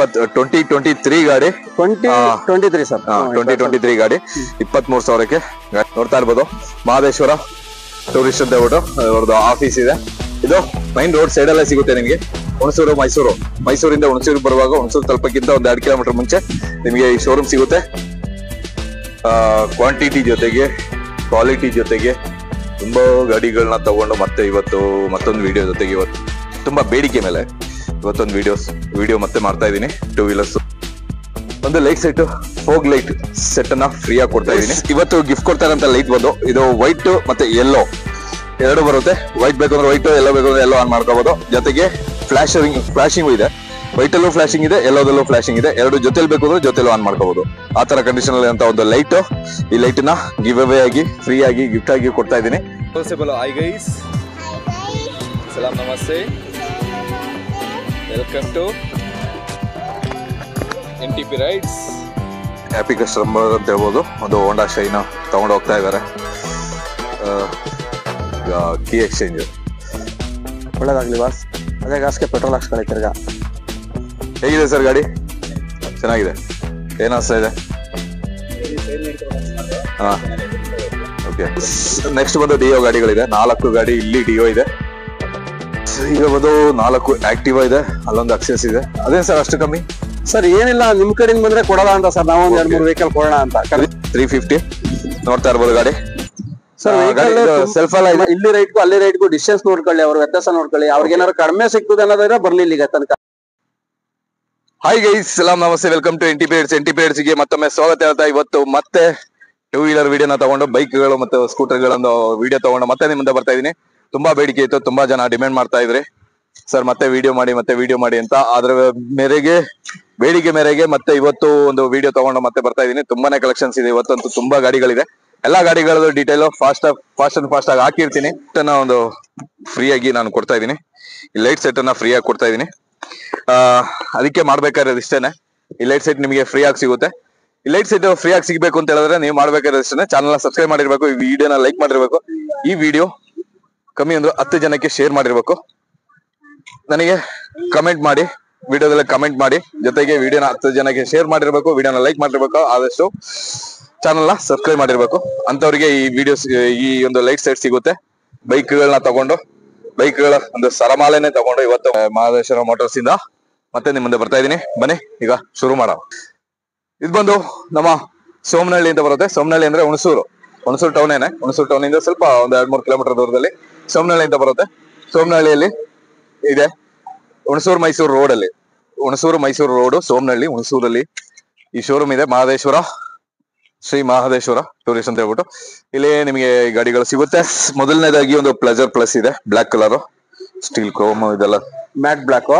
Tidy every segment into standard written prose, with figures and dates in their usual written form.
2023 ಗಾಡಿ 2023 ಸರ್ 2023 ಗಾಡಿ 23,000ಕ್ಕೆ ನೋಡ್ತಾ ಇರ್ಬೋದು. ಮಹದೇಶ್ವರ ಟೂರಿಸ್ಟ್ ಅಂತ ಹೇಳ್ಬಿಟ್ಟು ಅವ್ರದ್ದು ಆಫೀಸ್ ಇದೆ. ಇದು ಮೈನ್ ರೋಡ್ ಸೈಡ್ ಅಲ್ಲೇ ಸಿಗುತ್ತೆ ನಿಮ್ಗೆ. ಹುಣಸೂರು ಮೈಸೂರಿಂದ ಹುಣಸೂರು ಬರುವಾಗ ಹುಣಸೂರು ತಲುಪಕ್ಕಿಂತ ಒಂದ್ 2 ಕಿಲೋಮೀಟರ್ ಮುಂಚೆ ನಿಮ್ಗೆ ಈ ಶೋರೂಮ್ ಸಿಗುತ್ತೆ. ಕ್ವಾಂಟಿಟಿ ಜೊತೆಗೆ ಕ್ವಾಲಿಟಿ ಜೊತೆಗೆ ತುಂಬಾ ಗಾಡಿಗಳನ್ನ ತಗೊಂಡು ಮತ್ತೆ ಇವತ್ತು ಮತ್ತೊಂದು ವಿಡಿಯೋ ಜೊತೆಗೆ ಇವತ್ತು ತುಂಬಾ ಬೇಡಿಕೆ ಮೇಲೆ ಇವತ್ತೊಂದು ವಿಡಿಯೋ ಮತ್ತೆ ಮಾಡ್ತಾ ಇದೀನಿ. 2 ವೀಲರ್ಸ್ ಒಂದು light set fog light set ಅನ್ನ ಫ್ರೀ ಆಗಿ ಕೊಡ್ತಾ ಇದೀನಿ. ಇವತ್ತು ಗಿಫ್ಟ್ ಕೊಡ್ತಾರಂತ ಲೈಟ್ ಬಂದು ಇದು ವೈಟ್ ಮತ್ತೆ ಯೆಲ್ಲೋ ಎರಡು ಬರುತ್ತೆ. ವೈಟ್ ಬೇಕು ಅಂದ್ರೆ ವೈಟ್, ಎಲ್ಲೋ ಬೇಕು ಅಂದ್ರೆ ಎಲ್ಲೋ ಆನ್ ಮಾಡ್ಕೋಬಹುದು. ಜೊತೆಗೆ ಫ್ಲಾಶಿಂಗ್ ಇದೆ. ವೈಟ್ ಅಲ್ಲೂ ಫ್ಲಾಶಿಂಗ್ ಇದೆ, ಎಲ್ಲೋದಲ್ಲೂ ಫ್ಲಾಶಿಂಗ್ ಇದೆ. ಎರಡು ಜೊತೆಲಿ ಬೇಕು ಅಂದ್ರೆ ಜೊತೆಲೂ ಆನ್ ಮಾಡ್ಕೋಬಹುದು. ಆ ತರ ಕಂಡೀಷನ್ ಅಲ್ಲಿ ಅಂತ ಒಂದು ಲೈಟ್ ಈ ಲೈಟ್ ನ ಗಿವ್ ಅವೇ ಆಗಿ ಫ್ರೀ ಆಗಿ ಗಿಫ್ಟ್ ಆಗಿ ಕೊಡ್ತಾ ಇದೀನಿ. ಹಾಯ್ ಗೈಸ್, ಸಲಾಂ namaste, welcome to NTP rides. Happy customer ಅಂತ ಹೇಳ್ಬೋದು. ಒಂದು ಹೋಂಡಾ ಶೈನ್ ತಗೊಂಡು ಹೋಗ್ತಾ ಇದ್ದಾರೆ. ಕೀ ಎಕ್ಸ್ಚೇಂಜ್ ಒಳ್ಳೇದಾಗ್ಲಿ ಬಾಸ್. ಅದೇ ಗಾಸ್ಗೆ ಪೆಟ್ರೋಲ್ ಹಾಕ್ಸ್ಕೊಳ್ಳಿ ತಿರ್ಗಾ. ಹೇಗಿದೆ ಸರ್ ಗಾಡಿ? ಚೆನ್ನಾಗಿದೆ. ಏನ್ ಅನಿಸ್ತಾ ಇದೆ? ಹಾ ಓಕೆ. ನೆಕ್ಸ್ಟ್ ಬಂದು ಡಿಯೋ ಗಾಡಿಗಳಿದೆ. 4 ಗಾಡಿ ಇಲ್ಲಿ ಡಿಯೋ ಇದೆ. ಈಗ ಬಂದು 4 ಆಕ್ಟಿವಾ ಇದೆ, ಅಲ್ಲೊಂದು ಅಕ್ಸೆಸ್ ಇದೆ. ಅದೇನ್ ಸರ್ ಅಷ್ಟು ಕಮ್ಮಿ? ಸರ್ ಏನಿಲ್ಲ, ನಿಮ್ ಕಡೆಯಿಂದ ಬಂದ್ರೆ ಕೊಡಲ್ಲ ಅಂತ ಸರ್. ನಾವು ಒಂದ್ 2-3 ವೆಹಿಕಲ್ ಕೊಡೋಣ ಅಂತ. 350 ನೋಡ್ತಾ ಇರ್ಬೋದು ಗಾಡಿ. ಸರ್ ಸೆಲ್ಫ್ ಅಲ್ಲ, ಇಲ್ಲಿ ರೈಟ್ಗೂ ಅಲ್ಲಿ ರೈಟ್ಗೂ ಡಿಸ್ಟೆನ್ಸ್ ನೋಡ್ಕೊಳ್ಳಿ, ಅವ್ರ ವ್ಯತ್ಯಾಸ ನೋಡ್ಕೊಳ್ಳಿ. ಅವ್ರಿಗೆ ಏನಾದ್ರು ಕಡಿಮೆ ಸಿಗ್ತದೆ ಅನ್ನೋದಾದ್ರೆ ಬರ್ಲಿ ಇಲ್ಲಿಗೆ ತನಕ. ಹಾಯ್ ಗೈಸ್, ಸಲಾಂ namaste, welcome to NTP rides ಗೆ ಮತ್ತೊಮ್ಮೆ ಸ್ವಾಗತ ಹೇಳ್ತಾ ಇವತ್ತು ಮತ್ತೆ 2 ವೀಲರ್ ವಿಡಿಯೋನ ತಗೊಂಡು ಬೈಕ್ಗಳು ಮತ್ತು ಸ್ಕೂಟರ್ಗಳೊಂದು ವಿಡಿಯೋ ತಗೊಂಡು ಮತ್ತೆ ನಿಮ್ಮ ಮುಂದೆ ಬರ್ತಾ ಇದೀನಿ. ತುಂಬಾ ಬೇಡಿಕೆ ಇತ್ತು, ತುಂಬಾ ಜನ ಡಿಮ್ಯಾಂಡ್ ಮಾಡ್ತಾ ಇದ್ರಿ ಸರ್ ಮತ್ತೆ ವಿಡಿಯೋ ಮಾಡಿ ಅಂತ. ಅದ್ರ ಬೇಡಿಕೆ ಮೇರೆಗೆ ಮತ್ತೆ ಇವತ್ತು ಒಂದು ವಿಡಿಯೋ ತಗೊಂಡು ಮತ್ತೆ ಬರ್ತಾ ಇದೀನಿ. ತುಂಬಾನೇ ಕಲೆಕ್ಷನ್ಸ್ ಇದೆ ಇವತ್ತಂತೂ, ತುಂಬಾ ಗಾಡಿಗಳಿದೆ. ಎಲ್ಲಾ ಗಾಡಿಗಳದ್ದು ಡೀಟೇಲ್ ಫಾಸ್ಟ್ ಆಗಿ ಹಾಕಿರ್ತೀನಿ. ಒಂದು ಫ್ರೀ ಆಗಿ ನಾನು ಕೊಡ್ತಾ ಇದೀನಿ. ಈ ಲೈಟ್ ಸೆಟ್ ಅನ್ನ ಫ್ರೀ ಆಗಿ ಕೊಡ್ತಾ ಇದೀನಿ. ಅದಕ್ಕೆ ಮಾಡ್ಬೇಕಾದ್ರೆ ಇಷ್ಟೇನೆ. ಈ ಲೈಟ್ ಸೆಟ್ ನಿಮಗೆ ಫ್ರೀ ಆಗಿ ಸಿಗುತ್ತೆ. ಈ ಲೈಟ್ ಸೆಟ್ ಫ್ರೀ ಆಗಿ ಸಿಗ್ಬೇಕು ಅಂತ ಹೇಳಿದ್ರೆ ನೀವು ಮಾಡ್ಬೇಕಾದ್ರೆ ಇಷ್ಟೇನೆ. ಚಾನಲ್ ಸಬ್ಸ್ಕ್ರೈಬ್ ಮಾಡಿರ್ಬೇಕು, ಈ ವಿಡಿಯೋನ ಲೈಕ್ ಮಾಡಿರ್ಬೇಕು, ಈ ವಿಡಿಯೋ ಕಮ್ಮಿ ಅಂದ್ರೆ 10 ಜನಕ್ಕೆ ಶೇರ್ ಮಾಡಿರ್ಬೇಕು, ನನಗೆ ಕಮೆಂಟ್ ಮಾಡಿ, ವಿಡಿಯೋದಲ್ಲಿ ಕಮೆಂಟ್ ಮಾಡಿ, ಜೊತೆಗೆ ವಿಡಿಯೋನ 10 ಜನಕ್ಕೆ ಶೇರ್ ಮಾಡಿರ್ಬೇಕು, ವಿಡಿಯೋನ ಲೈಕ್ ಮಾಡಿರ್ಬೇಕು, ಆದಷ್ಟು ಚಾನಲ್ ನ ಸಬ್ಸ್ಕ್ರೈಬ್ ಮಾಡಿರ್ಬೇಕು. ಅಂತವ್ರಿಗೆ ಈ ವಿಡಿಯೋಸ್ ಈ ಒಂದು ಲೈಟ್ ಸೆಟ್ ಸಿಗುತ್ತೆ. ಬೈಕ್ಗಳನ್ನ ತಗೊಂಡು ಬೈಕ್ಗಳ ಒಂದು ಸರಮಾಲೆನೆ ತಗೊಂಡು ಇವತ್ತು ಮಹದೇಶ್ವರ ಮೋಟರ್ಸ್ ಇಂದ ಮತ್ತೆ ನಿಮ್ಮ ಮುಂದೆ ಬರ್ತಾ ಇದೀನಿ. ಬನ್ನಿ ಈಗ ಶುರು ಮಾಡೋಣ. ಇದು ಬಂದು ನಮ್ಮ ಸೋಮನಹಳ್ಳಿ ಅಂತ ಬರುತ್ತೆ. ಸೋಮನಹಳ್ಳಿ ಅಂದ್ರೆ ಹುಣಸೂರು ಟೌನೇನೆ. ಹುಣಸೂರು ಟೌನ್ ಇಂದ ಸ್ವಲ್ಪ ಒಂದು 2-3 ಕಿಲೋಮೀಟರ್ ದೂರದಲ್ಲಿ ಸೋಮನಹಳ್ಳಿ ಅಂತ ಬರುತ್ತೆ. ಸೋಮನಹಳ್ಳಿಯಲ್ಲಿ ಇದೆ ಹುಣಸೂರು ಮೈಸೂರು ರೋಡ್ ಸೋಮನಹಳ್ಳಿ ಹುಣಸೂರಲ್ಲಿ ಈ ಶೋರೂಮ್ ಇದೆ. ಶ್ರೀ ಮಹದೇಶ್ವರ ಟೂರಿಸ್ಟ್ ಅಂತ ಹೇಳ್ಬಿಟ್ಟು ಇಲ್ಲಿ ನಿಮಗೆ ಗಾಡಿಗಳು ಸಿಗುತ್ತೆ. ಮೊದಲನೇದಾಗಿ ಒಂದು ಪ್ಲೆಜರ್ ಪ್ಲಸ್ ಇದೆ, ಬ್ಲಾಕ್ ಕಲರ್, ಸ್ಟೀಲ್ ಕ್ರೋಮ್, ಇದೆಲ್ಲ ಮ್ಯಾಟ್ ಬ್ಲಾಕ್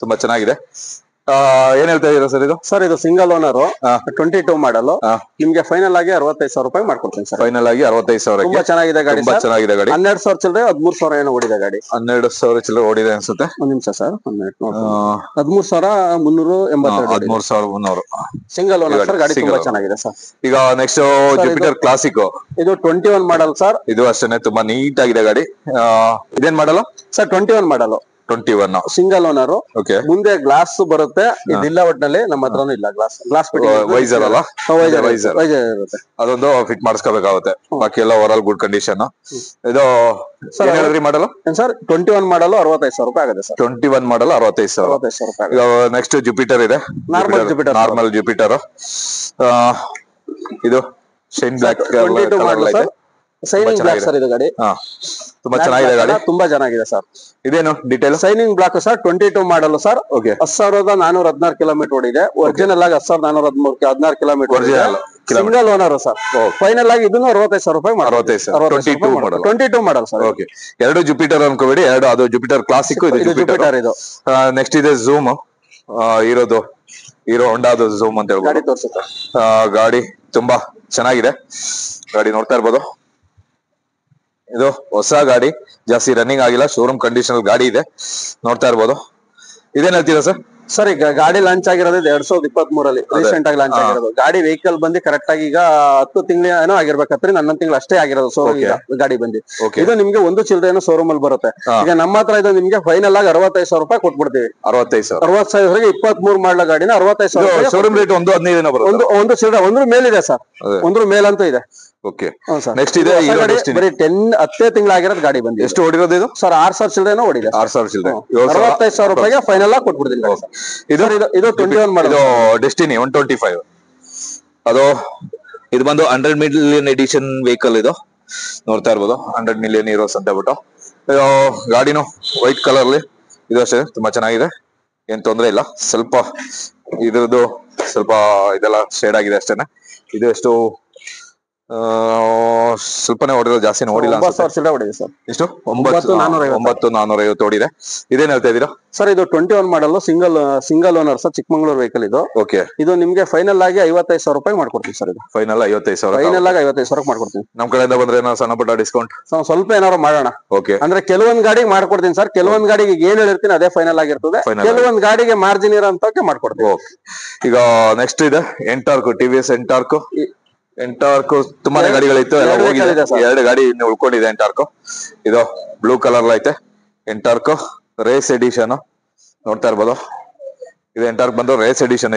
ತುಂಬಾ ಚೆನ್ನಾಗಿದೆ. ಏನ್ ಹೇಳ್ತಾ ಇದೀರಾ ಸರ್ ಇದು? ಸರ್ ಇದು ಸಿಂಗಲ್ ಓನರ್ 22 ಮಾಡಲ್. ನಿಮ್ಗೆ ಫೈನಲ್ ಆಗಿ 65,000 ರೂಪಾಯಿ ಮಾಡ್ಕೊಡ್ತೀನಿ ಸರ್. ಫೈನಲ್ ಆಗಿ 65,000. ತುಂಬಾ ಚೆನ್ನಾಗಿದೆ ಗಾಡಿ. 12,000 ಚಿಲ್ಲರೆ, 13,000 ಏನೋ ಓಡಿದೆ ಗಾಡಿ. 12,000 ಚಿಲ್ಲರೆ ಓಡಿದೆ ಅನ್ಸುತ್ತೆ. ಒಂದ್ ನಿಮಿಷ ಸರ್, 13,382. 13,300 single owner sir. ಗಾಡಿ ತುಂಬಾ ಚೆನ್ನಾಗಿದೆ ಸರ್. ಈಗ ನೆಕ್ಸ್ಟ್ ಜುಪಿಟರ್ ಕ್ಲಾಸಿಕ್, ಇದು 21 ಮಾಡಲ್ ಸರ್. ಇದು ಅಷ್ಟೇನೆ ತುಂಬಾ ನೀಟ್ ಆಗಿದೆ ಗಾಡಿ. ಇದೇನ್ ಮಾಡಲ್ಲ ಸರ್? 21 ಮಾಡಲ್, 21 ಸಿಂಗಲ್ ಓನರ್. ಓಕೆ. ಮುಂದೆ ಗ್ಲಾಸ್ ಬರುತ್ತೆ, ಇದಿಲ್ಲ ಒಟ್ಟಿನಲ್ಲಿ ನಮ್ಮ ಹತ್ರನೂ ಇಲ್ಲ. ಗ್ಲಾಸ್ ವೈಸರ್ ಅಲ್ಲ, ವೈಸರ್ ಇರುತ್ತೆ, ಅದೊಂದು ಫಿಟ್ ಮಾಡಿಸ್ಕೋಬೇಕಾಗುತ್ತೆ. ಬಾಕಿ ಎಲ್ಲ ಓವರ್ ಆಲ್ ಗುಡ್ ಕಂಡೀಷನ್. ಇದು ಮಾಡಲ್ಲ ಸರ್? 21 ಮಾಡಲ್ 65,000 ರೂಪಾಯಿ ಆಗುತ್ತೆ ಸರ್. 21 ಮಾಡಲ್ 65,000 ರೂಪಾಯಿ. ಈಗ ನೆಕ್ಸ್ಟ್ ಜುಪಿಟರ್ ಇದೆ, ನಾರ್ಮಲ್ ಜುಪಿಟರ್. ಇದು shine black shining black sir. ಇದು ಗಾಡಿ ತುಂಬಾ ಚೆನ್ನಾಗಿದೆ. ಗಾಡಿ ತುಂಬಾ ಚೆನ್ನಾಗಿದೆ ಸರ್. ಇದೇನು detail? Shining black sir, 22 model sir. 10,416 kilometre ಓಡಿದೆ. ಒರಿಜಿನಲ್ ಆಗಿ 10,416 kilometre. Single owner sir. Final ಆಗಿ ಇದನ್ನು 65,000 ರೂಪಾಯಿ. 22 ಮಾಡಲ್ ಸರ್. ಓಕೆ. 2 ಜುಪಿಟರ್ ಅನ್ಕೋಬೇಡಿ, ಅದು ಜುಪಿಟರ್ ಕ್ಲಾಸಿಕ್, ಇದು ಜುಪಿಟರ್. ಇದು ನೆಕ್ಸ್ಟ್ ಇದೆ ಝೂಮ್, ಹೀರೋ ಹೊಂಡಾದ ಝೂಮ್ ಅಂತ ಹೇಳ್ಬೋದು. ಗಾಡಿ ತೋರಿಸುತ್ತೆ. ಗಾಡಿ ತುಂಬಾ ಚೆನ್ನಾಗಿದೆ. ಗಾಡಿ ನೋಡ್ತಾ ಇರ್ಬೋದು. ಇದು ಹೊಸ ಗಾಡಿ, ಜಾಸ್ತಿ ರನ್ನಿಂಗ್ ಆಗಿಲ್ಲ, ಶೋರೂಮ್ ಕಂಡೀಷನ್ ಗಾಡಿ ಇದೆ, ನೋಡ್ತಾ ಇರ್ಬೋದು. ಇದೇನ್ ಹೇಳ್ತೀರಾ ಸರ್? ಸರ್ ಈಗ ಗಾಡಿ ಲಾಂಚ್ ಆಗಿರೋದು 2023 ರೀಸೆಂಟ್ ಆಗಿ ಲಾಂಚ್ ಆಗಿರೋದು. ಗಾಡಿ ವೆಹಿಕಲ್ ಬಂದು ಕರೆಕ್ಟ್ ಆಗಿ ಈಗ 10 ತಿಂಗಳು ಏನೋ ಆಗಿರ್ಬೇಕು, 11 ತಿಂಗಳು ಅಷ್ಟೇ ಆಗಿರೋದು ಶೋರೂಮ್ ಗಾಡಿ ಬಂದು. ಇದು ನಿಮ್ಗೆ ಒಂದು ಚಿಲ್ಲರೆ ಶೋರೂಮ್ ಅಲ್ಲಿ ಬರುತ್ತೆ. ಈಗ ನಮ್ಮ ಹತ್ರ ಇದು ನಿಮ್ಗೆ ಫೈನಲ್ ಆಗಿ 65,000 ರೂಪಾಯಿ ಕೊಟ್ಬಿಡ್ತೀವಿ. 65,000 23 ಮಾಡಲ ಗಾಡಿನ 65,000 ಶೋರೂಮ್ ರೇಟ್ 1.15 ಚಿಲ್ಲರೆ ಒಂದ್ರ ಮೇಲಿದೆ ಸರ್, ಒಂದ್ರ ಮೇಲಂತೂ ಇದೆ. ಓಕೆ, ನೆಕ್ಸ್ಟ್ ಇದೆ ಬರೀ 10 ತಿಂಗಳಾಗಿರೋದು ಗಾಡಿ ಬಂದು. ಎಷ್ಟು ಓಡಿರೋದು ಇದು ಸರ್? 6,000 ಚಿಲ್ಲರೆನೋ ಓಡಿದೆ. 6,000 ಚಿಲ್ಲರೆ, 65,000 ರೂಪಾಯಿಗೆ ಫೈನಲ್ ಆಗಿ ಕೊಟ್ಬಿಡ್ತೀನಿ. ಇದು 21 ಮಾಡಲ್, ಇದು ಡೆಸ್ಟಿನಿ 125. ಅದು ಇದು ಬಂದು 100 ಮಿಲಿಯನ್ ಎಡಿಷನ್ ವೆಹಿಕಲ್. ಇದು ನೋಡ್ತಾ ಇರ್ಬೋದು, 100 ಮಿಲಿಯನ್ ಹೀರೋಸ್ ಅಂತ ಹೇಳ್ಬಿಟ್ಟು. ಗಾಡಿನು ವೈಟ್ ಕಲರ್ ಅಲ್ಲಿ ಇದು ಅಷ್ಟೇ, ತುಂಬಾ ಚೆನ್ನಾಗಿದೆ, ಏನ್ ತೊಂದ್ರೆ ಇಲ್ಲ. ಸ್ವಲ್ಪ ಇದ್ರದ್ದು ಸ್ವಲ್ಪ ಇದೆಲ್ಲ ಶೇಡ್ ಆಗಿದೆ ಅಷ್ಟೇನೆ. ಇದು ಎಷ್ಟು ಸ್ವಲ್ಪನೇ ಓಡಿರೋದು, ಜಾಸ್ತಿ ಓಡಿಲ್ಲ. 9,000 ಓಡಿದೆ ಸರ್. ಎಷ್ಟು? 9,450 ಓಡಿದೆ. ಇದೇನ್ ಹೇಳ್ತಾ ಇದೀರಾ ಸರ್? ಇದು 21 model, single owner sir, Chikmagalur vehicle ಇದು. ಓಕೆ, ಇದು ನಿಮ್ಗೆ ಫೈನಲ್ ಆಗಿ 55,000 ರೂಪಾಯಿ ಮಾಡ್ಕೊಡ್ತೀನಿ ಸರ್. ಇದು ಫೈನಲ್ 55,000. ಫೈನಲ್ ಆಗಿ 55,000 ಮಾಡ್ಕೊಡ್ತೀನಿ. ನಮ್ ಕಡೆಯಿಂದ ಬಂದ್ರೆ ಏನೋ ಸಣ್ಣ ಪುಟ್ಟ ಡಿಸ್ಕೌಂಟ್ ಸ್ವಲ್ಪ ಏನಾದ್ರು ಮಾಡೋಣ. ಓಕೆ, ಅಂದ್ರೆ ಕೆಲವೊಂದ್ ಗಾಡಿಗೆ ಮಾಡ್ಕೊಡ್ತೀನಿ ಸರ್, ಕೆಲವೊಂದ್ ಗಾಡಿಗೆ ಏನ್ ಹೇಳಿರ್ತೀನಿ ಅದೇ ಫೈನಲ್ ಆಗಿರ್ತದೆ, ಕೆಲವೊಂದ್ ಗಾಡಿಗೆ ಮಾರ್ಜಿನ್ ಇರೋಂತಕ್ಕೆ ಮಾಡ್ಕೊಡ್ತೀನಿ. ಈಗ ನೆಕ್ಸ್ಟ್ ಇದೆ ಎಂಟಾರ್ಕ್, ಟಿವಿಎಸ್ ಎಂಟಾರ್ಕ್. ತುಂಬಾನೇ ಗಾಡಿಗಳಿತ್ತು, ಎಲ್ಲ ಹೋಗಿದೆ. 2 ಗಾಡಿ ಇನ್ನು ಉಳ್ಕೊಂಡಿದೆ ಎಂಟಾರ್ಕ್. ಇದು ಬ್ಲೂ ಕಲರ್ ಐತೆ ಎಂಟಾರ್ಕ್, ರೇಸ್ ಎಡಿಷನ್ ನೋಡ್ತಾ ಇರ್ಬೋದು. ಇದು ಎಂಟಾರ್ಕ್ ಬಂದು ರೇಸ್ ಎಡಿಷನ್.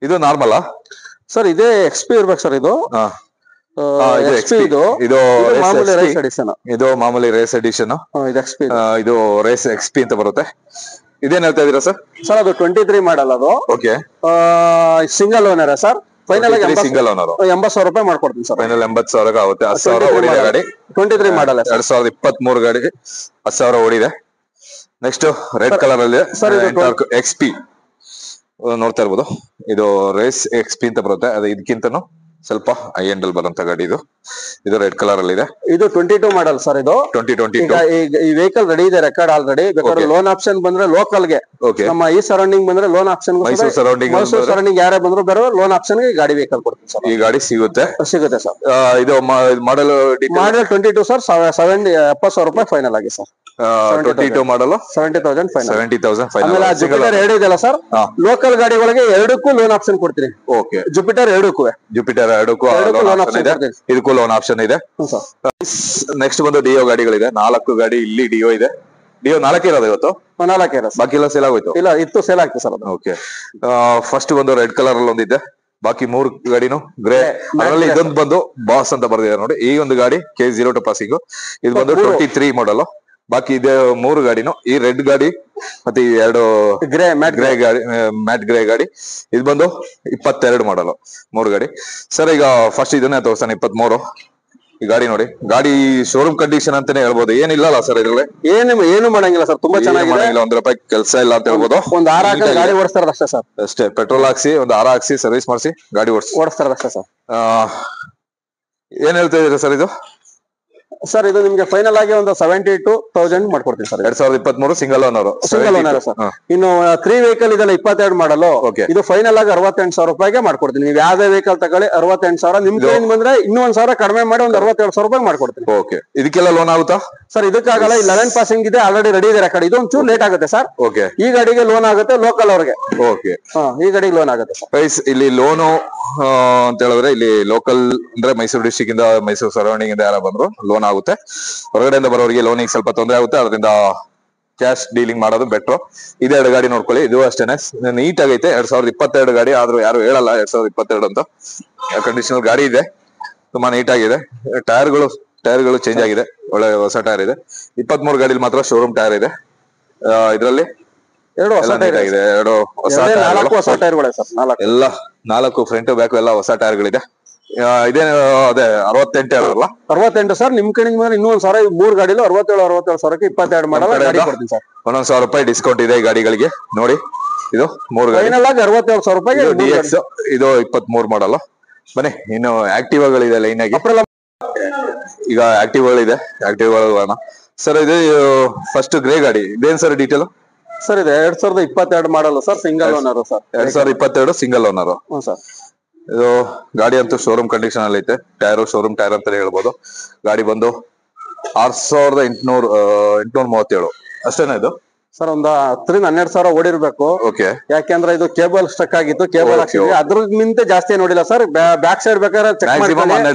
ಇದು ನಾರ್ಮಲ್ ಸರ್? ಇದೇ ಎಕ್ಸ್ಪಿ ಇರ್ಬೇಕು ಸರ್. ಇದು ಇದು ಮಾಮೂಲಿ ರೇಸ್ ಎಡಿಷನ್. ಇದು ರೇಸ್ ಎಕ್ಸ್ಪಿ ಅಂತ ಬರುತ್ತೆ. ಇದೇನ್ ಹೇಳ್ತಾ ಇದೀರಾ ಸರ್? ಸರ್ ಅದು 23 ಮಾಡಲ್. ಅದು okay, single owner sir. Final ಆಗಿ ಸಿಂಗಲ್ ಓನರ್ 80,000 ರೂಪಾಯಿ ಮಾಡ್ಕೊಡ್ತೀನಿ ಸರ್. ಫೈನಲ್ 80,000 ಆಗುತ್ತೆ. 10,000 ಓಡಿದೆ ಗಾಡಿ. 23 ಮಾಡಲ್ 2023 ಗಾಡಿ, 10,000 ಓಡಿದೆ. ನೆಕ್ಸ್ಟ್ ರೆಡ್ ಕಲರ್ ಅಲ್ಲಿ ಎಂಟಾರ್ಕ್ ಎಕ್ಸ್ಪಿ ನೋಡ್ತಾ ಇರ್ಬೋದು. ಇದು ರೇಸ್ ಎಕ್ಸ್ಪಿ ಅಂತ ಬರುತ್ತೆ. ಅದು ಇದಕ್ಕಿಂತನೂ ಸ್ವಲ್ಪ ಹೈ ಎಂಡ್ ಅಲ್ಲಿ ಬರುವಂತ ಗಾಡಿ ಇದು. ಇದು ರೆಡ್ ಕಲರ್ ಅಲ್ಲಿ ಇದೆ. ಇದು 22 ಮಾಡಲ್ ಸರ್. ಇದು 2022. ಈ ವೆಹಿಕಲ್ ರೆಡಿ ಇದೆ, ರೆಕಾರ್ಡ್ ಆಲ್ರೆಡಿ. ಬೇಕಾದ್ರೆ ಲೋನ್ ಆಪ್ಷನ್ ಬಂದ್ರೆ ಲೋಕಲ್ ಗೆ, ನಮ್ಮ ಈ ಸರೌಂಡಿಂಗ್ ಬಂದ್ರೆ ಲೋನ್ ಆಪ್ಷನ್, ಮೈಸೂರು ಸರೌಂಡಿಂಗ್ ಯಾರೇ ಬಂದ್ರು ಬೇರೆ ಲೋನ್ ಆಪ್ಷನ್ ಗೆ ಗಾಡಿ ವೆಹಿಕಲ್ ಕೊಡ್ತೀನಿ ಸರ್. ಈ ಗಾಡಿ ಸಿಗುತ್ತೆ ಸರ್. ಇದು ಮಾಡಲ್ 22 ಸರ್. 70,000 ರೂಪಾಯಿ ಫೈನಲ್ ಆಗಿ ಸರ್. 22 ಮಾಡಲ್ 70,000 ಫೈನಲ್. 70,000 ಫೈನಲ್. ಆಮೇಲೆ ಜುಪಿಟರ್ 2 ಇದೆಯಲ್ಲ ಸರ್, ಲೋಕಲ್ ಗಾಡಿಗಳಿಗೆ 2ಕ್ಕೂ ಲೋನ್ ಆಪ್ಷನ್ ಕೊಡ್ತೀನಿ. ಓಕೆ, ಜುಪಿಟರ್ 2ಕ್ಕೂ ಇದಕ್ಕೂ ಲೋನ್ ಆಪ್ಷನ್ ಇದೆ. ನೆಕ್ಸ್ಟ್ ಬಂದು ಡಿಯೋ ಗಾಡಿಗಳಿದೆ. 4 ಗಾಡಿ ಇಲ್ಲಿ ಡಿಯೋ ಇದೆ. ಡಿಯೋ 4 ಇರೋದು ಇವತ್ತು? 4 ಇರೋದು. ಬಾಕಿ ಎಲ್ಲ ಸೇಲ್ ಆಗೋಯ್ತು? ಇಲ್ಲ, ಇತ್ತು ಸೇಲ್ ಆಗ್ತದೆ ಸರ್. ಓಕೆ, ಫಸ್ಟ್ ಒಂದು ರೆಡ್ ಕಲರ್ ಅಲ್ಲಿ ಒಂದಿದೆ, ಬಾಕಿ 3 ಗಾಡಿನು ಗ್ರೇ. ಅದರಲ್ಲಿ ಇದೊಂದು ಬಂದು ಬಾಸ್ ಅಂತ ಬರ್ದಿದ್ದಾರೆ ನೋಡಿ. ಈ ಒಂದು ಗಾಡಿ K02 ಪಾಸಿಂಗ್. ಇದು ಬಂದು 23 ಮಾಡಲ್. ಬಾಕಿ ಇದೆ 3 ಗಾಡಿನು. ಈ ರೆಡ್ ಗಾಡಿ ಮತ್ತೆ ಈ 2 ಮ್ಯಾಟ್ ಗ್ರೇ ಗಾಡಿ. ಇದು ಬಂದು 22 ಮಾಡಲ್ 3 ಗಾಡಿ. ಸರ್ ಈಗ ಫಸ್ಟ್ ಇದನ್ನೇ ತೋರ್ಸಾನೆ 23. ಈ ಗಾಡಿ ನೋಡಿ, ಗಾಡಿ ಶೋರೂಮ್ ಕಂಡೀಷನ್ ಅಂತಾನೆ ಹೇಳ್ಬೋದು. ಏನಿಲ್ಲ ಸರ್ ಇದ್ರಲ್ಲಿ? ಏನು ಮಾಡಂಗಿಲ್ಲ ಸರ್, ತುಂಬಾ ಚೆನ್ನಾಗಿದೆ. 1 ರೂಪಾಯಿ ಕೆಲಸ ಇಲ್ಲ ಅಂತ ಹೇಳ್ಬೋದು. ಒಂದು 6 ಹಾಕಿ ಗಾಡಿ ಓಡಿಸ್ತಾರ ಅಷ್ಟೇ ಸರ್. ಅಷ್ಟೇ, ಪೆಟ್ರೋಲ್ ಹಾಕ್ಸಿ ಒಂದು 6 ಹಾಕ್ಸಿ ಸರ್ವಿಸ್ ಮಾಡಿಸಿ ಗಾಡಿ ಓಡಿಸ್ತಾರ ಅಷ್ಟೇ ಸರ್. ಏನ್ ಹೇಳ್ತಾ ಇದೀರಾ ಸರ್ ಇದು? ಸರ್ ಇದು ನಿಮ್ಗೆ ಫೈನಲ್ ಆಗಿ ಒಂದು 72,000 ಮಾಡ್ಕೊಡ್ತೀನಿ ಸರ್. 2023 single owner sir. ಇನ್ನು 3 ವೆಹಿಕಲ್ ಇದೆಲ್ಲ 22 ಮಾಡಲು. ಇದು ಫೈನಲ್ ಆಗಿ 68,000 ರೂಪಾಯಿಗೆ ಮಾಡ್ಕೊಡ್ತೀನಿ. ನೀವು ಯಾವ್ದೇ ವೆಹಿಕಲ್ ತಗೊಳ್ಳಿ 68,000. ನಿಮ್ ಕೈಯಿಂದ ಬಂದ್ರೆ ಇನ್ನೂ 1,000 ಕಡಿಮೆ ಮಾಡಿ ಒಂದು 67,000 ರೂಪಾಯಿ ಮಾಡ್ಕೊಡ್ತೀನಿ. ಓಕೆ, ಇದಕ್ಕೆಲ್ಲ ಲೋನ್ ಆಗುತ್ತಾ ಸರ್? ಇದಕ್ಕಾಗಲ್ಲ, 11 ಪಾಸಿಂಗ್ ಇದೆ, ಆಲ್ರೆಡಿ ರೆಡಿ ಇದೆ ರೆಕಾರ್ಡ್. ಇದು ಒಂಚೂರು ಲೇಟ್ ಆಗುತ್ತೆ ಸರ್. ಓಕೆ, ಈ ಗಾಡಿಗೆ ಲೋನ್ ಆಗುತ್ತೆ ಲೋಕಲ್ ಅವ್ರಿಗೆ. ಓಕೆ, ಈ ಗಾಡಿಗೆ ಲೋನ್ ಆಗುತ್ತೆ ಸರ್. ಇಲ್ಲಿ ಲೋನು ಅಂತ ಹೇಳಿದ್ರೆ ಇಲ್ಲಿ ಲೋಕಲ್ ಅಂದ್ರೆ ಮೈಸೂರು ಡಿಸ್ಟ್ರಿಕ್ಟ್ ಇಂದ, ಮೈಸೂರು ಸರೌಂಡಿಂಗ್ ಇಂದ ಯಾರ ಬಂದ್ರು ಲೋನ್ ಆಗುತ್ತೆ. ಹೊರಗಡೆಯಿಂದ ಬರೋರಿಗೆ ಲೋನಿಗೆ ಸ್ವಲ್ಪ ತೊಂದರೆ ಆಗುತ್ತೆ. ಅದರಿಂದ ಕ್ಯಾಶ್ ಡೀಲಿಂಗ್ ಮಾಡೋದು ಬೆಟ್ರು. ಇದು 2 ಗಾಡಿ ನೋಡ್ಕೊಳ್ಳಿ. ಇದು ಅಷ್ಟೇನೆ ನೀಟ್ ಆಗೈತೆ. 2022 ಗಾಡಿ, ಆದ್ರೂ ಯಾರು ಹೇಳಲ್ಲ 2022 ಅಂತ. ಕಂಡೀಷನಲ್ ಗಾಡಿ ಇದೆ, ತುಂಬಾ ನೀಟ್ ಆಗಿದೆ. ಟೈರ್ಗಳು ಚೇಂಜ್ ಆಗಿದೆ, ಒಳ್ಳೆ ಹೊಸ ಟೈರ್ ಇದೆ. 23 ಗಾಡಿಲಿ ಮಾತ್ರ ಶೋರೂಮ್ ಟೈರ್ ಇದೆ. ಇದರಲ್ಲಿ 2 ಹೊಸ ಟೈರ್ ಇದೆ. 2 ಹೊಸ ಟೈರ್ಗಳೇ ಸರ್. ಎಲ್ಲ 4 ಫ್ರಂಟ್ ಬ್ಯಾಕ್ ಎಲ್ಲ ಹೊಸ ಟೈರ್ಗಳಿದೆ. ಇದೇನು ಅದೇ 68 ಹೇಳಲ್ಲ? 68 ಸರ್. ನಿಮ್ ಕಡೆ ಇನ್ನೂ 1,000 3 ಗಾಡಿಲು 67,000ಕ್ಕೆ 22 ಮಾಡಲ್ಲ ಗಾಡಿ ಕೊಡ್ತೀನಿ ಸರ್. 1,000 ರೂಪಾಯಿ ಡಿಸ್ಕೌಂಟ್ ಇದೆ ಈ ಗಾಡಿಗಳಿಗೆ. ನೋಡಿ, ಇದು 3 ಗಾಡಿ ಫೈನಲ್ ಆಗಿ 67,000 ರೂಪಾಯಿಗೆ DX. ಇದು 23 ಮಾಡಲ್ಲ. ಬನ್ನಿ, ಇನ್ನು ಆಕ್ಟಿವಾಗಳಿದೆ ಲೈನ್ ಆಗಿ. ಈಗ ಆಕ್ಟಿವಾಗಳಿದೆ, ಆಕ್ಟಿವಾಗಳನ್ನ ಸರ್. ಇದು ಫಸ್ಟ್ ಗ್ರೇ ಗಾಡಿ. ಇದೇನ್ ಸರ್ ಡೀಟೇಲ್? ಸರ್ ಇದು 2022 ಮಾಡಲ್ಲ sir, single owner sir. 2022 single owner. Sir. ಇದು ಗಾಡಿ ಅಂತೂ ಶೋರೂಮ್ ಕಂಡೀಷನ್ ಅಲ್ಲಿ ಐತೆ. ಟೈರು ಶೋರೂಮ್ ಟೈರ್ ಅಂತಾನೆ ಹೇಳ್ಬೋದು. ಗಾಡಿ ಬಂದು 6,837 ಅಷ್ಟೇನಾ? ಇದು ಸರ್ ಒಂದ್ 10,000-12,000 ಓಡಿರ್ಬೇಕು. ಓಕೆ. ಯಾಕೆಂದ್ರೆ ಇದು ಕೇಬಲ್ ಸ್ಟಕ್ ಆಗಿತ್ತು, ಕೇಬಲ್ ಹಾಕ್ಸಿದ್ವಿ. ಅದ್ರ ಮಿಂತ ಜಾಸ್ತಿ ನೋಡಿಲ್ಲ ಸರ್. ಬ್ಯಾಕ್ ಸೈಡ್ ಬೇಕಾದ್ರೆ ಚೆಕ್ ಮಾಡ್ಕೊಳ್ಳಿ.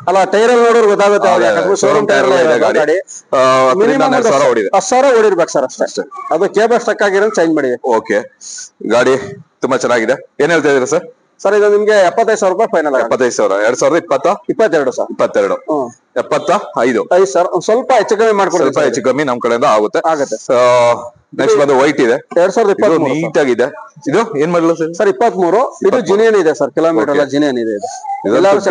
ಅಲ್ಲ ಟೈರ್ ಅಲ್ಲಿ ನೋಡಿದ್ರೆ ಗೊತ್ತಾಗುತ್ತೆ. ಶೋರೂಮ್ ಟೈರ್ ಗಾಡಿ ಮಿನಿಮಮ್ 10,000 ಓಡಿರ್ಬೇಕು ಸರ್ ಅಷ್ಟೇ. ಅದು ಕೇಬಲ್ ಸ್ಟಕ್ ಆಗಿರೋದು ಚೇಂಜ್ ಮಾಡಿ. ಓಕೆ. ಗಾಡಿ ತುಂಬಾ ಚೆನ್ನಾಗಿದೆ. ಏನ್ ಹೇಳ್ತಾ ಇದೀರಾ ಸರ್? ಸರ್ ಇದು ನಿಮ್ಗೆ 75,000 ರೂಪಾಯಿ ಫೈನಲ್. 75,000. 2022 ಸರ್. 22 75 ಸರ್. ಸ್ವಲ್ಪ ಹೆಚ್ಚು ಕಮ್ಮಿ ಮಾಡ್ಕೊಡಿ. ಸ್ವಲ್ಪ ಹೆಚ್ಚು ಕಮ್ಮಿ ನಮ್ ಕಡೆಯಿಂದ ಆಗುತ್ತೆ. ನೆಕ್ಸ್ಟ್ ಬಂದು ವೈಟ್ ಇದೆ. 2023 ನೀಟ್ ಆಗಿದೆ. ಇದು ಏನ್ ಮಾಡಲ್ಲ ಸರ್? ಸರ್ 23. ಇದು ಜಿನಿಯನ್ ಇದೆ ಸರ್. ಕಿಲೋಮೀಟರ್ ಎಲ್ಲ ಜಿನಿಯನ್ ಇದೆ.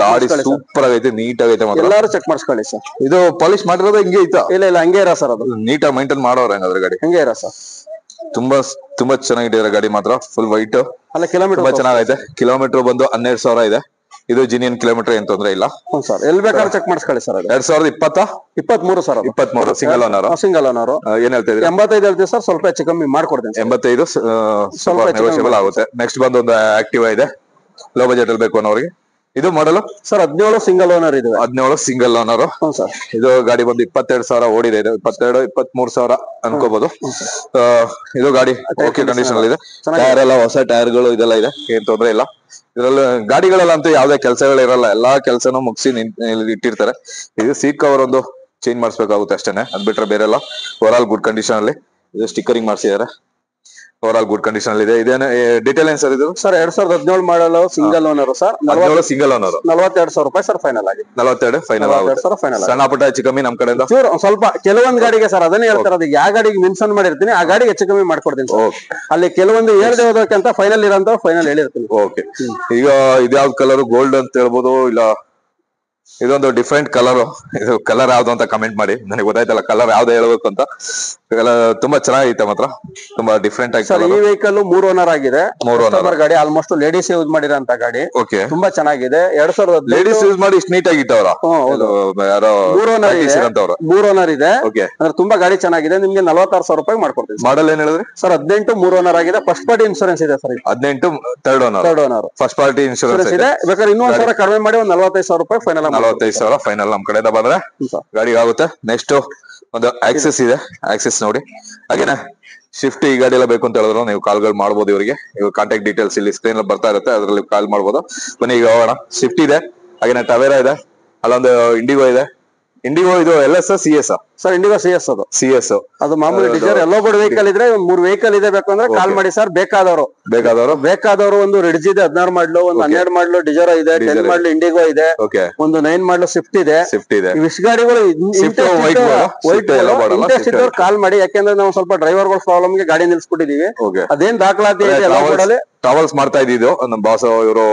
ಗಾಡಿ ಸೂಪರ್ ಆಗೈತೆ, ನೀಟ್ ಆಗೈತೆ. ಎಲ್ಲಾರು ಚೆಕ್ ಮಾಡಿಸ್ಕೊಳ್ಳಿ ಸರ್. ಇದು ಪಾಲಿಶ್ ಮಾಡಿರೋದು ಹಿಂಗೆ ಐತಾ? ಇಲ್ಲ ಹಂಗೆ ಇರ ಸರ್. ಅದು ನೀಟಾಗಿ ಮೈಂಟೈನ್ ಮಾಡೋರು ಹಂಗಾದ್ರೆ ಗಾಡಿ ಹಂಗೆ ಇರ ಸರ್. ತುಂಬಾ ಚೆನ್ನಾಗಿದೆ ಗಾಡಿ ಮಾತ್ರ. Full white. ಅಲ್ಲ ಕಿಲೋಮೀಟರ್ ತುಂಬಾ ಚೆನ್ನಾಗೈತೆ. ಕಿಲೋಮೀಟರ್ ಬಂದು 12,000 ಇದೆ. ಇದು ಜಿನಿಯನ್ ಕಿಲೋಮೀಟರ್ ಏನ್ ತೊಂದ್ರೆ ಇಲ್ಲ. ಸರ್ ಎಲ್ಲಿ ಬೇಕಾದ್ರೆ ಚೆಕ್ ಮಾಡಿಸ್ಕೊಳ್ಳಿ ಸರ್. 2023 ಸರ್. 23 single owner. ಏನ್ ಹೇಳ್ತಾ ಇದ್ದೀರಾ? 85 ಹೇಳ್ತೀವಿ ಸರ್. ಸ್ವಲ್ಪ ಹೆಚ್ಚು ಕಮ್ಮಿ ಮಾಡ್ಕೊಡ್ತೀನಿ. 85 ಸ್ವಲ್ಪ ನೆಗೋಷಿಯಬಲ್ ಆಗುತ್ತೆ. ನೆಕ್ಸ್ಟ್ ಬಂದು ಒಂದು ಆಕ್ಟಿವ್ ಇದೆ, ಲೋ ಬಜೆಟ್ ಅಲ್ಲಿ ಬೇಕು ಅನ್ನೋರಿಗೆ. ಇದು ಮಾಡಲು ಸರ್ 17 ಸಿಂಗಲ್ ಓನರ್ ಇದೆ. 17 ಸಿಂಗಲ್ ಓನರ್. ಸರ್ ಇದು ಗಾಡಿ ಬಂದು 22,000 ಓಡಿದೆ. 22-23,000 ಅನ್ಕೋಬಹುದು. ಇದು ಗಾಡಿ ಓಕೆ ಕಂಡೀಷನ್ ಅಲ್ಲಿ ಇದೆ. ಟೈರ್ ಎಲ್ಲ ಹೊಸ ಟೈರ್ಗಳು ಇದೆಲ್ಲ ಇದೆ, ಏನ್ ತೊಂದ್ರೆ ಇಲ್ಲ. ಇದ್ರಲ್ಲಿ ಗಾಡಿಗಳಲ್ಲಂತೂ ಯಾವ್ದೇ ಕೆಲಸಗಳು ಇರಲ್ಲ, ಎಲ್ಲಾ ಕೆಲಸನೂ ಮುಗಿಸಿ ಇಟ್ಟಿರ್ತಾರೆ. ಇದು ಸೀಟ್ ಕವರ್ ಒಂದು ಚೇಂಜ್ ಮಾಡಿಸ್ಬೇಕಾಗುತ್ತೆ ಅಷ್ಟೇನೆ. ಅದ್ ಬಿಟ್ರೆ ಬೇರೆ ಎಲ್ಲ ಓವರ್ ಆಲ್ ಗುಡ್ ಕಂಡೀಷನ್ ಅಲ್ಲಿ ಇದು. ಸ್ಟಿಕ್ಕರಿಂಗ್ ಮಾಡಿಸಿದ್ದಾರೆ. ಓವರ್ ಆಲ್ ಗುಡ್ ಕಂಡೀಷನ್ ಅಲ್ಲಿ ಇದೆ. ಇದೇನು ಡೀಟೇಲ್ ಏನ್ ಸರ್ ಇದು? ಸರ್ 2017 ಮಾಡಲು single owner sir. 17 single owner. 42,000 ರೂಪಾಯಿ ಸರ್ ಫೈನಲ್ ಆಗಿ. 42 ಫೈನಲ್ ಆಗುತ್ತೆ. ಸಣ್ಣ ಪುಟ್ಟ ಹೆಚ್ಚು ಕಮ್ಮಿ ನಮ್ ಕಡೆಯಿಂದ ಸ್ವಲ್ಪ ಕೆಲವೊಂದು ಗಾಡಿಗೆ ಸರ್ ಅದನ್ನೇ ಹೇಳ್ತಾರೆ. ಅದು ಯಾವ ಗಾಡಿಗೆ ಮೆನ್ಷನ್ ಮಾಡಿರ್ತೀನಿ ಆ ಗಾಡಿಗೆ ಹೆಚ್ಚು ಕಮ್ಮಿ ಮಾಡ್ಕೊಡ್ತೀನಿ. ಅಲ್ಲಿ ಕೆಲವೊಂದು ಹೇಳ್ದೆ ಹೋದಕ್ಕಿಂತ ಫೈನಲ್ ಇರೋಂತ ಫೈನಲ್ ಹೇಳಿರ್ತೀನಿ. ಓಕೆ. ಈಗ ಇದ್ಯಾವ್ದು ಕಲರ್? ಗೋಲ್ಡ್ ಅಂತ ಹೇಳ್ಬೋದು, ಇಲ್ಲ ಇದೊಂದು ಡಿಫ್ರೆಂಟ್ ಕಲರ್. ಇದು ಕಲರ್ ಯಾವ್ದು ಅಂತ ಕಮೆಂಟ್ ಮಾಡಿ, ನನಗೆ ಗೊತ್ತಾಯ್ತಲ್ಲ ಕಲರ್ ಯಾವ್ದು ಹೇಳ್ಬೇಕು ಅಂತ. ತುಂಬಾ ಚೆನ್ನಾಗೈತೆ ಮಾತ್ರ, ತುಂಬಾ ಡಿಫ್ರೆಂಟ್ ಆಗಿ. ಈ ವೆಹಿಕಲ್ 3 ಓನರ್ ಆಗಿದೆ. 3 ಓನರ್ ಗಾಡಿ. ಆಲ್ಮೋಸ್ಟ್ ಲೇಡೀಸ್ ಯೂಸ್ ಮಾಡಿರೋಂತ ಗಾಡಿ. ಓಕೆ. ತುಂಬಾ ಚೆನ್ನಾಗಿದೆ. 2000 ಲೇಡೀಸ್ ಯೂಸ್ ಮಾಡಿ ಇಷ್ಟು ನೀಟ್ ಆಗಿತ್ತವ್ರ. 3 ಓನರ್ ಇದೆ. ಅಂದ್ರೆ ತುಂಬಾ ಗಾಡಿ ಚೆನ್ನಾಗಿದೆ. ನಿಮ್ಗೆ 46,000 ರೂಪಾಯಿ ಮಾಡ್ಕೊಡ್ತೀವಿ. ಮಾಡಲ್ ಏನ್ ಹೇಳಿದ್ರಿ ಸರ್? 18 3 ಓನರ್ ಆಗಿದೆ. ಫಸ್ಟ್ ಪಾರ್ಟಿ ಇನ್ಶೂರೆನ್ಸ್ ಇದೆ sir. 18 third owner. First party insurance ಇದೆ. ಬೇಕಾದ್ರೆ ಇನ್ನೊಂದ್ ಸಾವಿರ ಕಡಿಮೆ ಮಾಡಿ ಒಂದು 45,000 ರೂಪಾಯಿ ಫೈನಲ್. 45,000 ಫೈನಲ್ ನಮ್ ಕಡೆಯಿಂದ ಬಂದ್ರೆ ಗಾಡಿ ಆಗುತ್ತೆ. ನೆಕ್ಸ್ಟ್ ಒಂದು ಆಕ್ಸೆಸ್ ಇದೆ. ಆಕ್ಸೆಸ್ ನೋಡಿ. ಹಾಗೇನೆ ಶಿಫ್ಟ್ ಈ ಗಾಡಿ ಎಲ್ಲ ಬೇಕು ಅಂತ ಹೇಳಿದ್ರು ನೀವು ಕಾಲ್ಗಳು ಮಾಡ್ಬೋದು ಇವರಿಗೆ. ಇವಾಗ ಕಾಂಟ್ಯಾಕ್ಟ್ ಡೀಟೇಲ್ಸ್ ಇಲ್ಲಿ ಸ್ಕ್ರೀನ್ ಅಲ್ಲಿ ಬರ್ತಾ ಇರುತ್ತೆ, ಅದ್ರಲ್ಲಿ ಕಾಲ್ ಮಾಡ್ಬೋದು. ಬನ್ನಿ ಈಗ ಹೋಗೋಣ. ಶಿಫ್ಟ್ ಇದೆ, ಹಾಗೇನೆ ಟವೇರಾ ಇದೆ, ಅಲ್ಲೊಂದು ಇಂಡಿಗೋ ಇದೆ. ಇಂಡಿಗೋ ಇದು LS CS sir? IndiGo CS. ಅದು CS. ಅದು ಮಾಮೂಲಿ ಡೀಸೆಲ್ ಎಲ್ಲೋ ಬೋರ್ಡ್ ವೆಹಿಕಲ್ ಇದ್ರೆ 3 ವೆಹಿಕಲ್ ಇದೆ ಬೇಕಂದ್ರೆ ಕಾಲ್ ಮಾಡಿ ಸರ್. ಬೇಕಾದವರು ಒಂದು ರಿಡ್ಜ್ ಇದೆ 16 ಮಾಡ್ಲು, ಒಂದು 12 ಮಾಡ್ಲು ಡಿಜಾರೋ ಇದೆ, 10 ಮಾಡ್ಲು ಇಂಡಿಗೋ ಇದೆ, ಒಂದು 9 ಮಾಡ್ಲು ಸ್ವಿಫ್ಟ್ ಇದೆ. ಇಷ್ಟು ಗಾಡಿಗಳು ಇಂಟ್ರೆಸ್ಟ್ ಇದ್ದವ್ರು ಕಾಲ್ ಮಾಡಿ. ಯಾಕೆಂದ್ರೆ ನಾವು ಸ್ವಲ್ಪ ಡ್ರೈವರ್ಗಳ ಪ್ರಾಬ್ಲಮ್ ಗೆ ಗಾಡಿ ನಿಲ್ಸ್ಬಿಟ್ಟಿದೀವಿ. ಅದೇನ್ ದಾಖಲಾತಿ ಇದೆ ಎಲ್ಲ ಬೋರ್ಡಲ್ಲಿ ಟ್ರಾವೆಲ್ಸ್ ಮಾಡ್ತಾ ಇದ್ದಿದ್ದು ನಮ್ಮ ಬಾಸ್ ಇವರು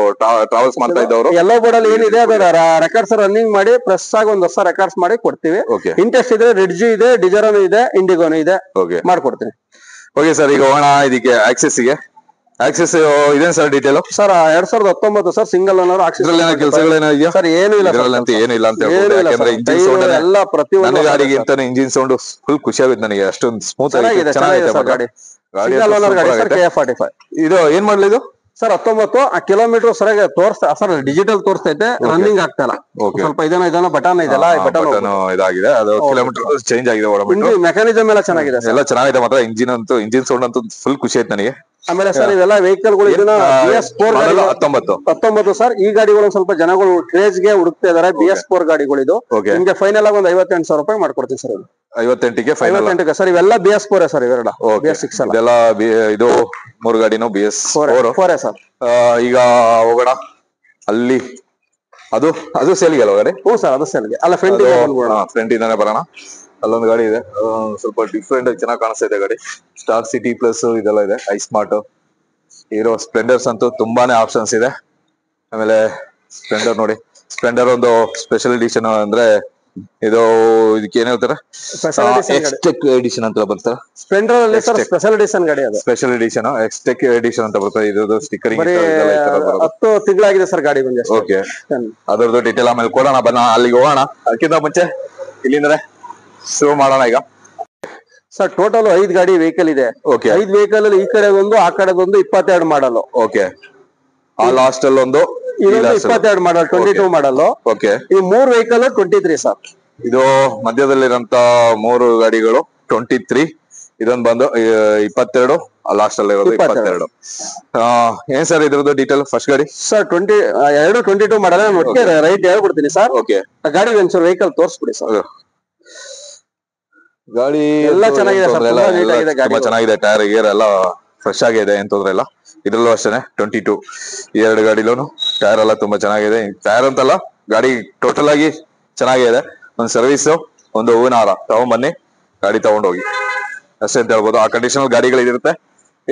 ಟ್ರಾವೆಲ್ಸ್ ಮಾಡ್ತಾ ಇದ್ದವರು. ಎಲ್ಲೋ ಬೋರ್ಡಲ್ಲಿ ಏನಿದೆ ಅದು ರೆಕಾರ್ಡ್ಸ್ ರನ್ನಿಂಗ್ ಮಾಡಿ ಪ್ರೆಸ್ ಆಗಿ ಒಂದು ಹೊಸ ರೆಕಾರ್ಡ್ಸ್ ಮಾಡಿ ಕೊಡ್ತೀವಿ. ಇಂಟ್ರೆಸ್ಟ್ ಇದ್ರೆ ರಿಡ್ಜ್ ಇದೆ, ಡಿಜಾರೋನು ಇದೆ, ಇಂಡಿಗೋನು ಇದೆ, ಮಾಡ್ಕೊಡ್ತೀನಿ. Okay sir. ಈಗ ಹೋಗೋಣ ಇದಕ್ಕೆ ಆಕ್ಸೆಸ್ ಗೆ. ಆಕ್ಸೆಸ್ ಇದೇನ್ sir detail? Sir 2019 sir single owner. ಕೆಲಸಗಳೇನಿದೆಯಾ ಸರ್? ಏನು ಇಲ್ಲ ಏನಿಲ್ಲ ಅಂತ ಯಾಕಂದ್ರೆ ಇಂಜಿನ್ ಸೌಂಡ್ ಎಲ್ಲ ಪ್ರತಿಯೊಂದು ಗಾಡಿಗಿಂತ ಇಂಜಿನ್ ಸೌಂಡ್ ಫುಲ್ ಖುಷಿ ಆಗುತ್ತೆ ನನಗೆ. ಅಷ್ಟೊಂದು ಸ್ಮೂತ್ ಆಗಿದೆ, ಚೆನ್ನಾಗಿದೆ ಗಾಡಿ. ಸಿಂಗಲ್ ಓನರ್ ಗಾಡಿ ಸರ್. KF45. ಇದು ಏನ್ ಮಾಡ್ಲಿ ಇದು ಸರ್? 19 ಕಿಲೋಮೀಟರ್ ಸರಿಯಾಗಿ ತೋರಿಸ್ತಾ ಸರ್. ಡಿಜಿಟಲ್ ತೋರಿಸ್ತೈತೆ, ರನ್ನಿಂಗ್ ಆಗ್ತಾ ಇಲ್ಲ. ಸ್ವಲ್ಪ ಇದನ್ನ ಬಟನ್ ಇದೆಲ್ಲ ಬಟನ್ ಇದಾಗಿದೆ. ಅದು ಕಿಲೋಮೀಟರ್ ಚೇಂಜ್ ಆಗಿದೆ. ಮೆಕ್ಯಾನಿಸಮ್ ಎಲ್ಲ ಚೆನ್ನಾಗಿದೆ, ಎಲ್ಲ ಚೆನ್ನಾಗಿದೆ ಮಾತ್ರ. ಇಂಜಿನ್ ಸೌಂಡ್ ಅಂತೂ ಫುಲ್ ಖುಷಿ ಆಯ್ತು ನನಗೆ. ಆಮೇಲೆ ಸರ್ ಇವೆಲ್ಲ ವೆಹಿಕಲ್ ಗಳು ಇದನ್ನ BS4 19 ಸರ್. ಈ ಗಾಡಿಗಳು ಸ್ವಲ್ಪ ಜನಗಳು ಕ್ರೇಜ್ ಗೆ ಹುಡುಕ್ತಾ ಇದಾರೆ. BS4 ಗಾಡಿಗಳು ಇದು. ನಿಮ್ಗೆ ಫೈನಲ್ ಆಗಿ ಒಂದು 58,000 ರೂಪಾಯಿ ಮಾಡ್ಕೊಡ್ತೀನಿ ಸರ್. 58ಗೆ ಫೈನಲ್. 58ಗೆ ಸರ್. ಇವೆಲ್ಲ BS4 ಸರ್. ಇವೆರಡ BS6 ಅಲ್ಲ. ಇದೆಲ್ಲ ಇದು 3 ಗಾಡಿನೂ BS4 ಸರ್. ಈಗ ಹೋಗೋಣ ಅಲ್ಲಿ. ಅದು ಸೇಲ್ಗೆ ಅಲ್ವ ಗಾಡಿ? ಹ್ಞೂ ಸರ್, ಅದು ಸೇಲ್ಗೆ. ಅಲ್ಲ ಫ್ರಂಟ್ ಇಂದಾನೆ ಬರೋಣ. ಅಲ್ಲೊಂದು ಗಾಡಿ ಇದೆ, ಸ್ವಲ್ಪ ಡಿಫ್ರೆಂಟ್ ಆಗಿ ಚೆನ್ನಾಗಿ ಕಾಣಿಸ್ತಾ ಇದೆ ಗಾಡಿ. ಸ್ಟಾರ್ ಸಿಟಿ ಪ್ಲಸ್ ಇದೆಲ್ಲ ಇದೆ. ಐಸ್ಮಾರ್ಟ್, ಹೀರೋ, ಸ್ಪ್ಲೆಂಡರ್ಸ್ ಅಂತೂ ತುಂಬಾನೇ ಆಪ್ಷನ್ಸ್ ಇದೆ. ಆಮೇಲೆ ಸ್ಪ್ಲೆಂಡರ್ ನೋಡಿ. ಸ್ಪ್ಲೆಂಡರ್ ಒಂದು ಸ್ಪೆಷಲ್ ಎಡಿಷನ್ ಅಂದ್ರೆ ಇದು ಇದಕ್ಕೆ ಏನ್ ಹೇಳ್ತಾರೆ? ಎಕ್ಸ್ಟೆಕ್ ಎಡಿಷನ್ ಅಂತ ಬರ್ತಾರೆ. ಸ್ಪ್ಲೆಂಡರ್ ಅಲ್ಲಿ ಸರ್ ಸ್ಪೆಷಲ್ ಎಡಿಷನ್ ಗಾಡಿ. ಅದು ಸ್ಪೆಷಲ್ ಎಡಿಷನ್, ಎಕ್ಸ್ಟೆಕ್ ಎಡಿಷನ್ ಅಂತ ಬರ್ತದೆ. ಇದು ಸ್ಟಿಕ್ಕರಿಂಗ್ 10 ತಿಂಗಳಾಗಿದೆ ಸರ್ ಗಾಡಿ ಬಂದು. ಓಕೆ. ಅದರದ್ದು ಡೀಟೇಲ್ ಆಮೇಲೆ ಕೊಡೋಣ. ಬನ್ನ ಅಲ್ಲಿಗೆ ಹೋಗೋಣ. ಅದಕ್ಕಿಂತ ಮುಂಚೆ ಇಲ್ಲಿಂದ್ರೆ ಶುರು ಮಾಡೋಣ ಈಗ. ಸರ್ ಟೋಟಲ್ 5 ಗಾಡಿ ವೆಹಿಕಲ್ ಇದೆ. 5 ವೆಹಿಕಲ್ ಅಲ್ಲಿ ಈ ಕಡೆ ಒಂದು, ಆ ಕಡೆ ಒಂದು 22 ಮಾಡಲು. ಓಕೆ. ಆ ಲಾಸ್ಟ್ ಅಲ್ಲಿ ಒಂದು 22 ಮಾಡಲ್, 22 ಮಾಡಲ್. ಓಕೆ. ಈ 3 ವೆಹಿಕಲ್ 23 ಸರ್. ಇದು ಮಧ್ಯದಲ್ಲಿರಂತ 3 ಗಾಡಿಗಳು 23. ಇದೊಂದು ಬಂದು 22 ಲಾಸ್ಟ್ ಅಲ್ಲಿ ಇರೋದು 22. ಏನ್ ಸರ್ ಇದ್ರದ್ದು ಡೀಟೇಲ್ ಫಸ್ಟ್ ಗಾಡಿ? ಸರ್ 22 ಮಾಡಲ್ಲ, ನಾನು ಒಟ್ಟಿಗೆ ರೈಟ್ ಹೇಳ್ಬಿಡ್ತೀನಿ ಸರ್. ಓಕೆ, ಗಾಡಿ ಒಂದ್ಸಲ ವೆಹಿಕಲ್ ತೋರಿಸ್ಬಿಡಿ ಸರ್. ಗಾಡಿ ಎಲ್ಲ ಚೆನ್ನಾಗಿದೆ ಸರ್, ತುಂಬಾ ನೀಟಾಗಿದೆ ಗಾಡಿ, ತುಂಬಾ ಚೆನ್ನಾಗಿದೆ. ಟೈರ್ ಗೇರ್ ಎಲ್ಲ ಫ್ರೆಶ್ ಆಗಿದೆ, ಏನ್ ತೊಂದ್ರೆ ಇಲ್ಲ. ಇದ್ರಲ್ಲೂ ಅಷ್ಟೇನೆ 22 ಈ ಎರಡು ಗಾಡಿಲೂ ಟೈರ್ ಎಲ್ಲ ತುಂಬಾ ಚೆನ್ನಾಗಿದೆ. ಟೈರ್ ಅಂತಲ್ಲ, ಗಾಡಿ ಟೋಟಲ್ ಆಗಿ ಚೆನ್ನಾಗಿದೆ. ಒಂದ್ ಸರ್ವಿಸ್, ಒಂದು ಹೂವಿನ ಹಾರ ತಗೊಂಡ್ಬನ್ನಿ, ಗಾಡಿ ತಗೊಂಡೋಗಿ ಅಷ್ಟೇ ಅಂತ ಹೇಳ್ಬೋದು. ಆ ಕಂಡೀಷನಲ್ ಗಾಡಿಗಳಿರುತ್ತೆ.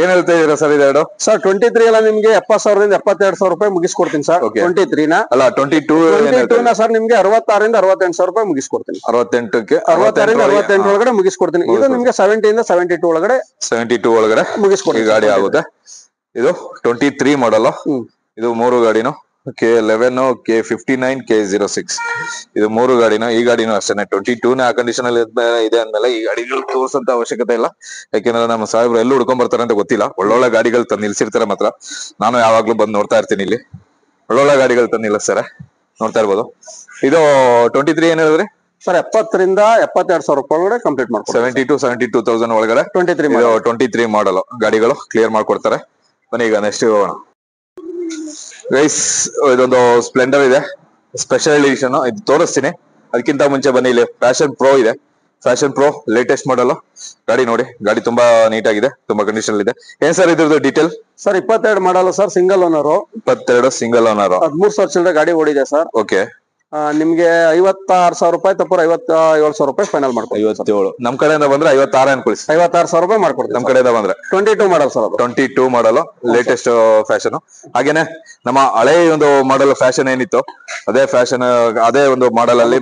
ಏನ್ ಹೇಳ್ತಾ ಇದೀರಾ ಸರ್ ಇದೆರಡು? ಸರ್ 23 ಎಲ್ಲ ನಿಮ್ಗೆ 70,000ದಿಂದ 72,000 ರೂಪಾಯಿ ಮುಗಿಸ್ಕೊಡ್ತೀನಿ ಸರ್. 23 ನ ಅಲ್ಲ 22 ನ ಸರ್ ನಿಮ್ಗೆ 66,000ರಿಂದ 68,000 ರೂಪಾಯಿ ಮುಗಿಸ್ಕೊಡ್ತೀನಿ. 68ಕ್ಕೆ 66ರಿಂದ 68 ಒಳಗಡೆ ಮುಗಿಸ್ಕೊಡ್ತೀನಿ. ಇದು ನಿಮ್ಗೆ 70 ಇಂದ 72 ಒಳಗಡೆ 72 ಒಳಗಡೆ ಮುಗಿಸ್ಕೊಡ್ತೀನಿ. ಗಾಡಿ ಆಗುತ್ತೆ. ಇದು 23 ಮಾಡಲ್. ಇದು ಮೂರು ಗಾಡಿನು K11, K59, K06 ಇದು ಮೂರು ಗಾಡಿನ. ಈ ಗಾಡಿನೂ ಅಷ್ಟೇನೆ 22 ನ ಕಂಡೀಷನ್ ಅಲ್ಲಿ ಇದೆ ಅಂದ್ಮೇಲೆ ಈ ಗಾಡಿಗಳು ತೋರ್ಸಂತ ಅವಶ್ಯಕತೆ ಇಲ್ಲ. ಯಾಕೆಂದ್ರೆ ನಮ್ಮ ಸಾಹೇಬ್ರು ಎಲ್ಲೂ ಹುಡ್ಕೊಂಡ್ ಬರ್ತಾರೆ ಅಂತ ಗೊತ್ತಿಲ್ಲ. ಒಳ್ಳೊಳ್ಳೆ ಗಾಡಿಗಳು ತಂದು ನಿಲ್ಸಿರ್ತಾರೆ. ಮಾತ್ರ ನಾನು ಯಾವಾಗ್ಲೂ ಬಂದು ನೋಡ್ತಾ ಇರ್ತೀನಿ. ಇಲ್ಲಿ ಒಳ್ಳೊಳ್ಳೆ ಗಾಡಿಗಳು ತಂದು ನಿಲ್ಲಿಸ್ತಾರೆ, ನೋಡ್ತಾ ಇರ್ಬೋದು. ಇದು 23 ಏನ್ ಹೇಳಿದ್ರಿ ಸರ್? 70ರಿಂದ 72,000 ರೂಪಾಯಿ ಒಳಗಡೆ ಕಂಪ್ಲೀಟ್ ಮಾಡ್ಕೊಡ್ತೀನಿ. 72,000 ಒಳಗಡೆ 23 ಮಾಡಲ್ ಗಾಡಿಗಳು ಕ್ಲಿಯರ್ ಮಾಡ್ಕೊಡ್ತಾರೆ. ಬನ್ನಿ ಈಗ ನೆಕ್ಸ್ಟ್ ಹೋಗೋಣ ಗೈಸ್. ಇದೊಂದು ಸ್ಪ್ಲೆಂಡರ್ ಇದೆ, ಸ್ಪೆಷಲ್ ಎಡಿಷನ್. ಇದು ತೋರಿಸ್ತೀನಿ. ಅದಕ್ಕಿಂತ ಮುಂಚೆ ಬನ್ನಿ, ಇಲ್ಲಿ ಫ್ಯಾಷನ್ ಪ್ರೋ ಇದೆ. ಫ್ಯಾಷನ್ ಪ್ರೋ ಲೇಟೆಸ್ಟ್ ಮಾಡಲ್ ಗಾಡಿ ನೋಡಿ. ಗಾಡಿ ತುಂಬಾ ನೀಟ್ ಆಗಿದೆ, ತುಂಬಾ ಕಂಡೀಷನ್ ಇದೆ. ಏನ್ ಸರ್ ಇದ್ರದ್ದು detail? Sir 22 model sir, single owner. 22 single owner, 13 ಸಾವಿರ ಚಿಲ್ಲರೆ ಗಾಡಿ ಓಡಿದೆ ಸರ್. ಓಕೆ, ನಿಮ್ಗೆ 56,000 ರೂಪಾಯಿ ತಪ್ಪು 57,000 ರೂಪಾಯಿ ಫೈನಲ್ ಮಾಡ್ಕೊಡ್ತೀವಿ. 57 ನಮ್ ಕಡೆಯಿಂದ ಬಂದ್ರೆ 56 ಅನ್ಕೊಳ್ಳಿ. 56,000 ರೂಪಾಯಿ ಮಾಡ್ಕೊಡ್ತೀವಿ ನಮ್ ಕಡೆಯಿಂದ ಬಂದ್ರೆ. 22 ಮಾಡಲ್ ಸರ್, 22 ಮಾಡಲ್ ಲೇಟೆಸ್ಟ್ ಫ್ಯಾಷನ್. ಹಾಗೇನೆ ನಮ್ಮ ಹಳೆ ಒಂದು ಮಾಡಲ್ ಫ್ಯಾಷನ್ ಏನಿತ್ತು, ಅದೇ ಫ್ಯಾಷನ್, ಅದೇ ಒಂದು ಮಾಡಲ್ ಅಲ್ಲಿ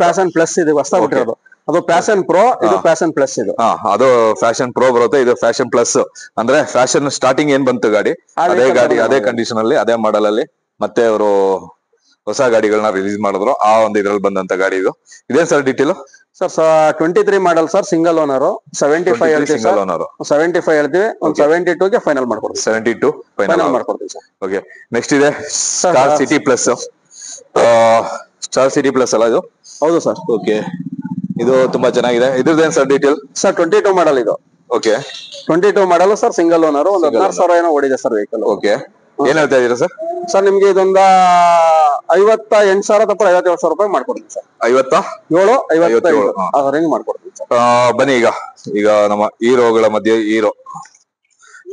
ಫ್ಯಾಷನ್ ಪ್ಲಸ್ ಇದೆ ಹೊಸ ಬಿಟ್ಟಿರೋದು. ಅದು ಫ್ಯಾಷನ್ ಪ್ರೋ, ಇದು ಫ್ಯಾಷನ್ ಪ್ಲಸ್. ಇದು ಅದು ಫ್ಯಾಷನ್ ಪ್ರೋ ಬರುತ್ತೆ, ಇದು ಫ್ಯಾಷನ್ ಪ್ಲಸ್. ಅಂದ್ರೆ ಫ್ಯಾಷನ್ ಸ್ಟಾರ್ಟಿಂಗ್ ಏನ್ ಬಂತು ಗಾಡಿ, ಅದೇ ಗಾಡಿ ಅದೇ ಕಂಡೀಷನ್ ಅಲ್ಲಿ ಅದೇ ಮಾಡಲ್ ಅಲ್ಲಿ ಮತ್ತೆ ಅವರು ಹೊಸ ಗಾಡಿಗಳನ್ನ ರಿಲೀಸ್ ಮಾಡಿದ್ರು. ಆ ಒಂದು ಇದ್ರಲ್ಲಿ ಬಂದಂತ ಗಾಡಿ ಇದು. ಇದೇನ್ sir detail? Sir 23 model sir, single owner. 75 ಹೇಳ್ತೀವಿ, ಸಿಂಗಲ್ ಓನರ್ 75 ಹೇಳ್ತೀವಿ. ಒಂದು 72ಗೆ ಫೈನಲ್ ಮಾಡ್ಕೊಡ್ತೀವಿ. 72 ಫೈನಲ್ ಮಾಡ್ಕೊಡ್ತೀವಿ ಸರ್. ಓಕೆ, ನೆಕ್ಸ್ಟ್ ಇದೆ star city plus. Star city plus ಅಲ್ಲ ಇದು? ಹೌದು ಸರ್. ಓಕೆ, ಇದು ತುಂಬಾ ಚೆನ್ನಾಗಿದೆ. ಇದ್ರದ್ದೇನ್ ಸರ್ ಡೀಟೇಲ್? ಸರ್ 22 ಮಾಡಲ್ ಇದು. Okay, 22 model sir, single owner. ಒಂದು 16,000 ಏನೋ ಓಡಿದೆ ಸರ್ ವೆಹಿಕಲ್. ಓಕೆ, ಏನ್ ಹೇಳ್ತಾ ಇದೀರಾ ಸರ್? ಸರ್ ನಿಮ್ಗೆ ಇದೊಂದ 58,000 ತಪ್ಪ 57,000 ರೂಪಾಯಿ ಮಾಡ್ಕೊಡ್ತೀನಿ ಸರ್. 57 ಆ ರೇಂಜ್ ಮಾಡ್ಕೊಡ್ತೀನಿ ಸರ್. ಬನ್ನಿ ಈಗ ನಮ್ಮ ಹೀರೋಗಳ ಮಧ್ಯೆ ಹೀರೋ,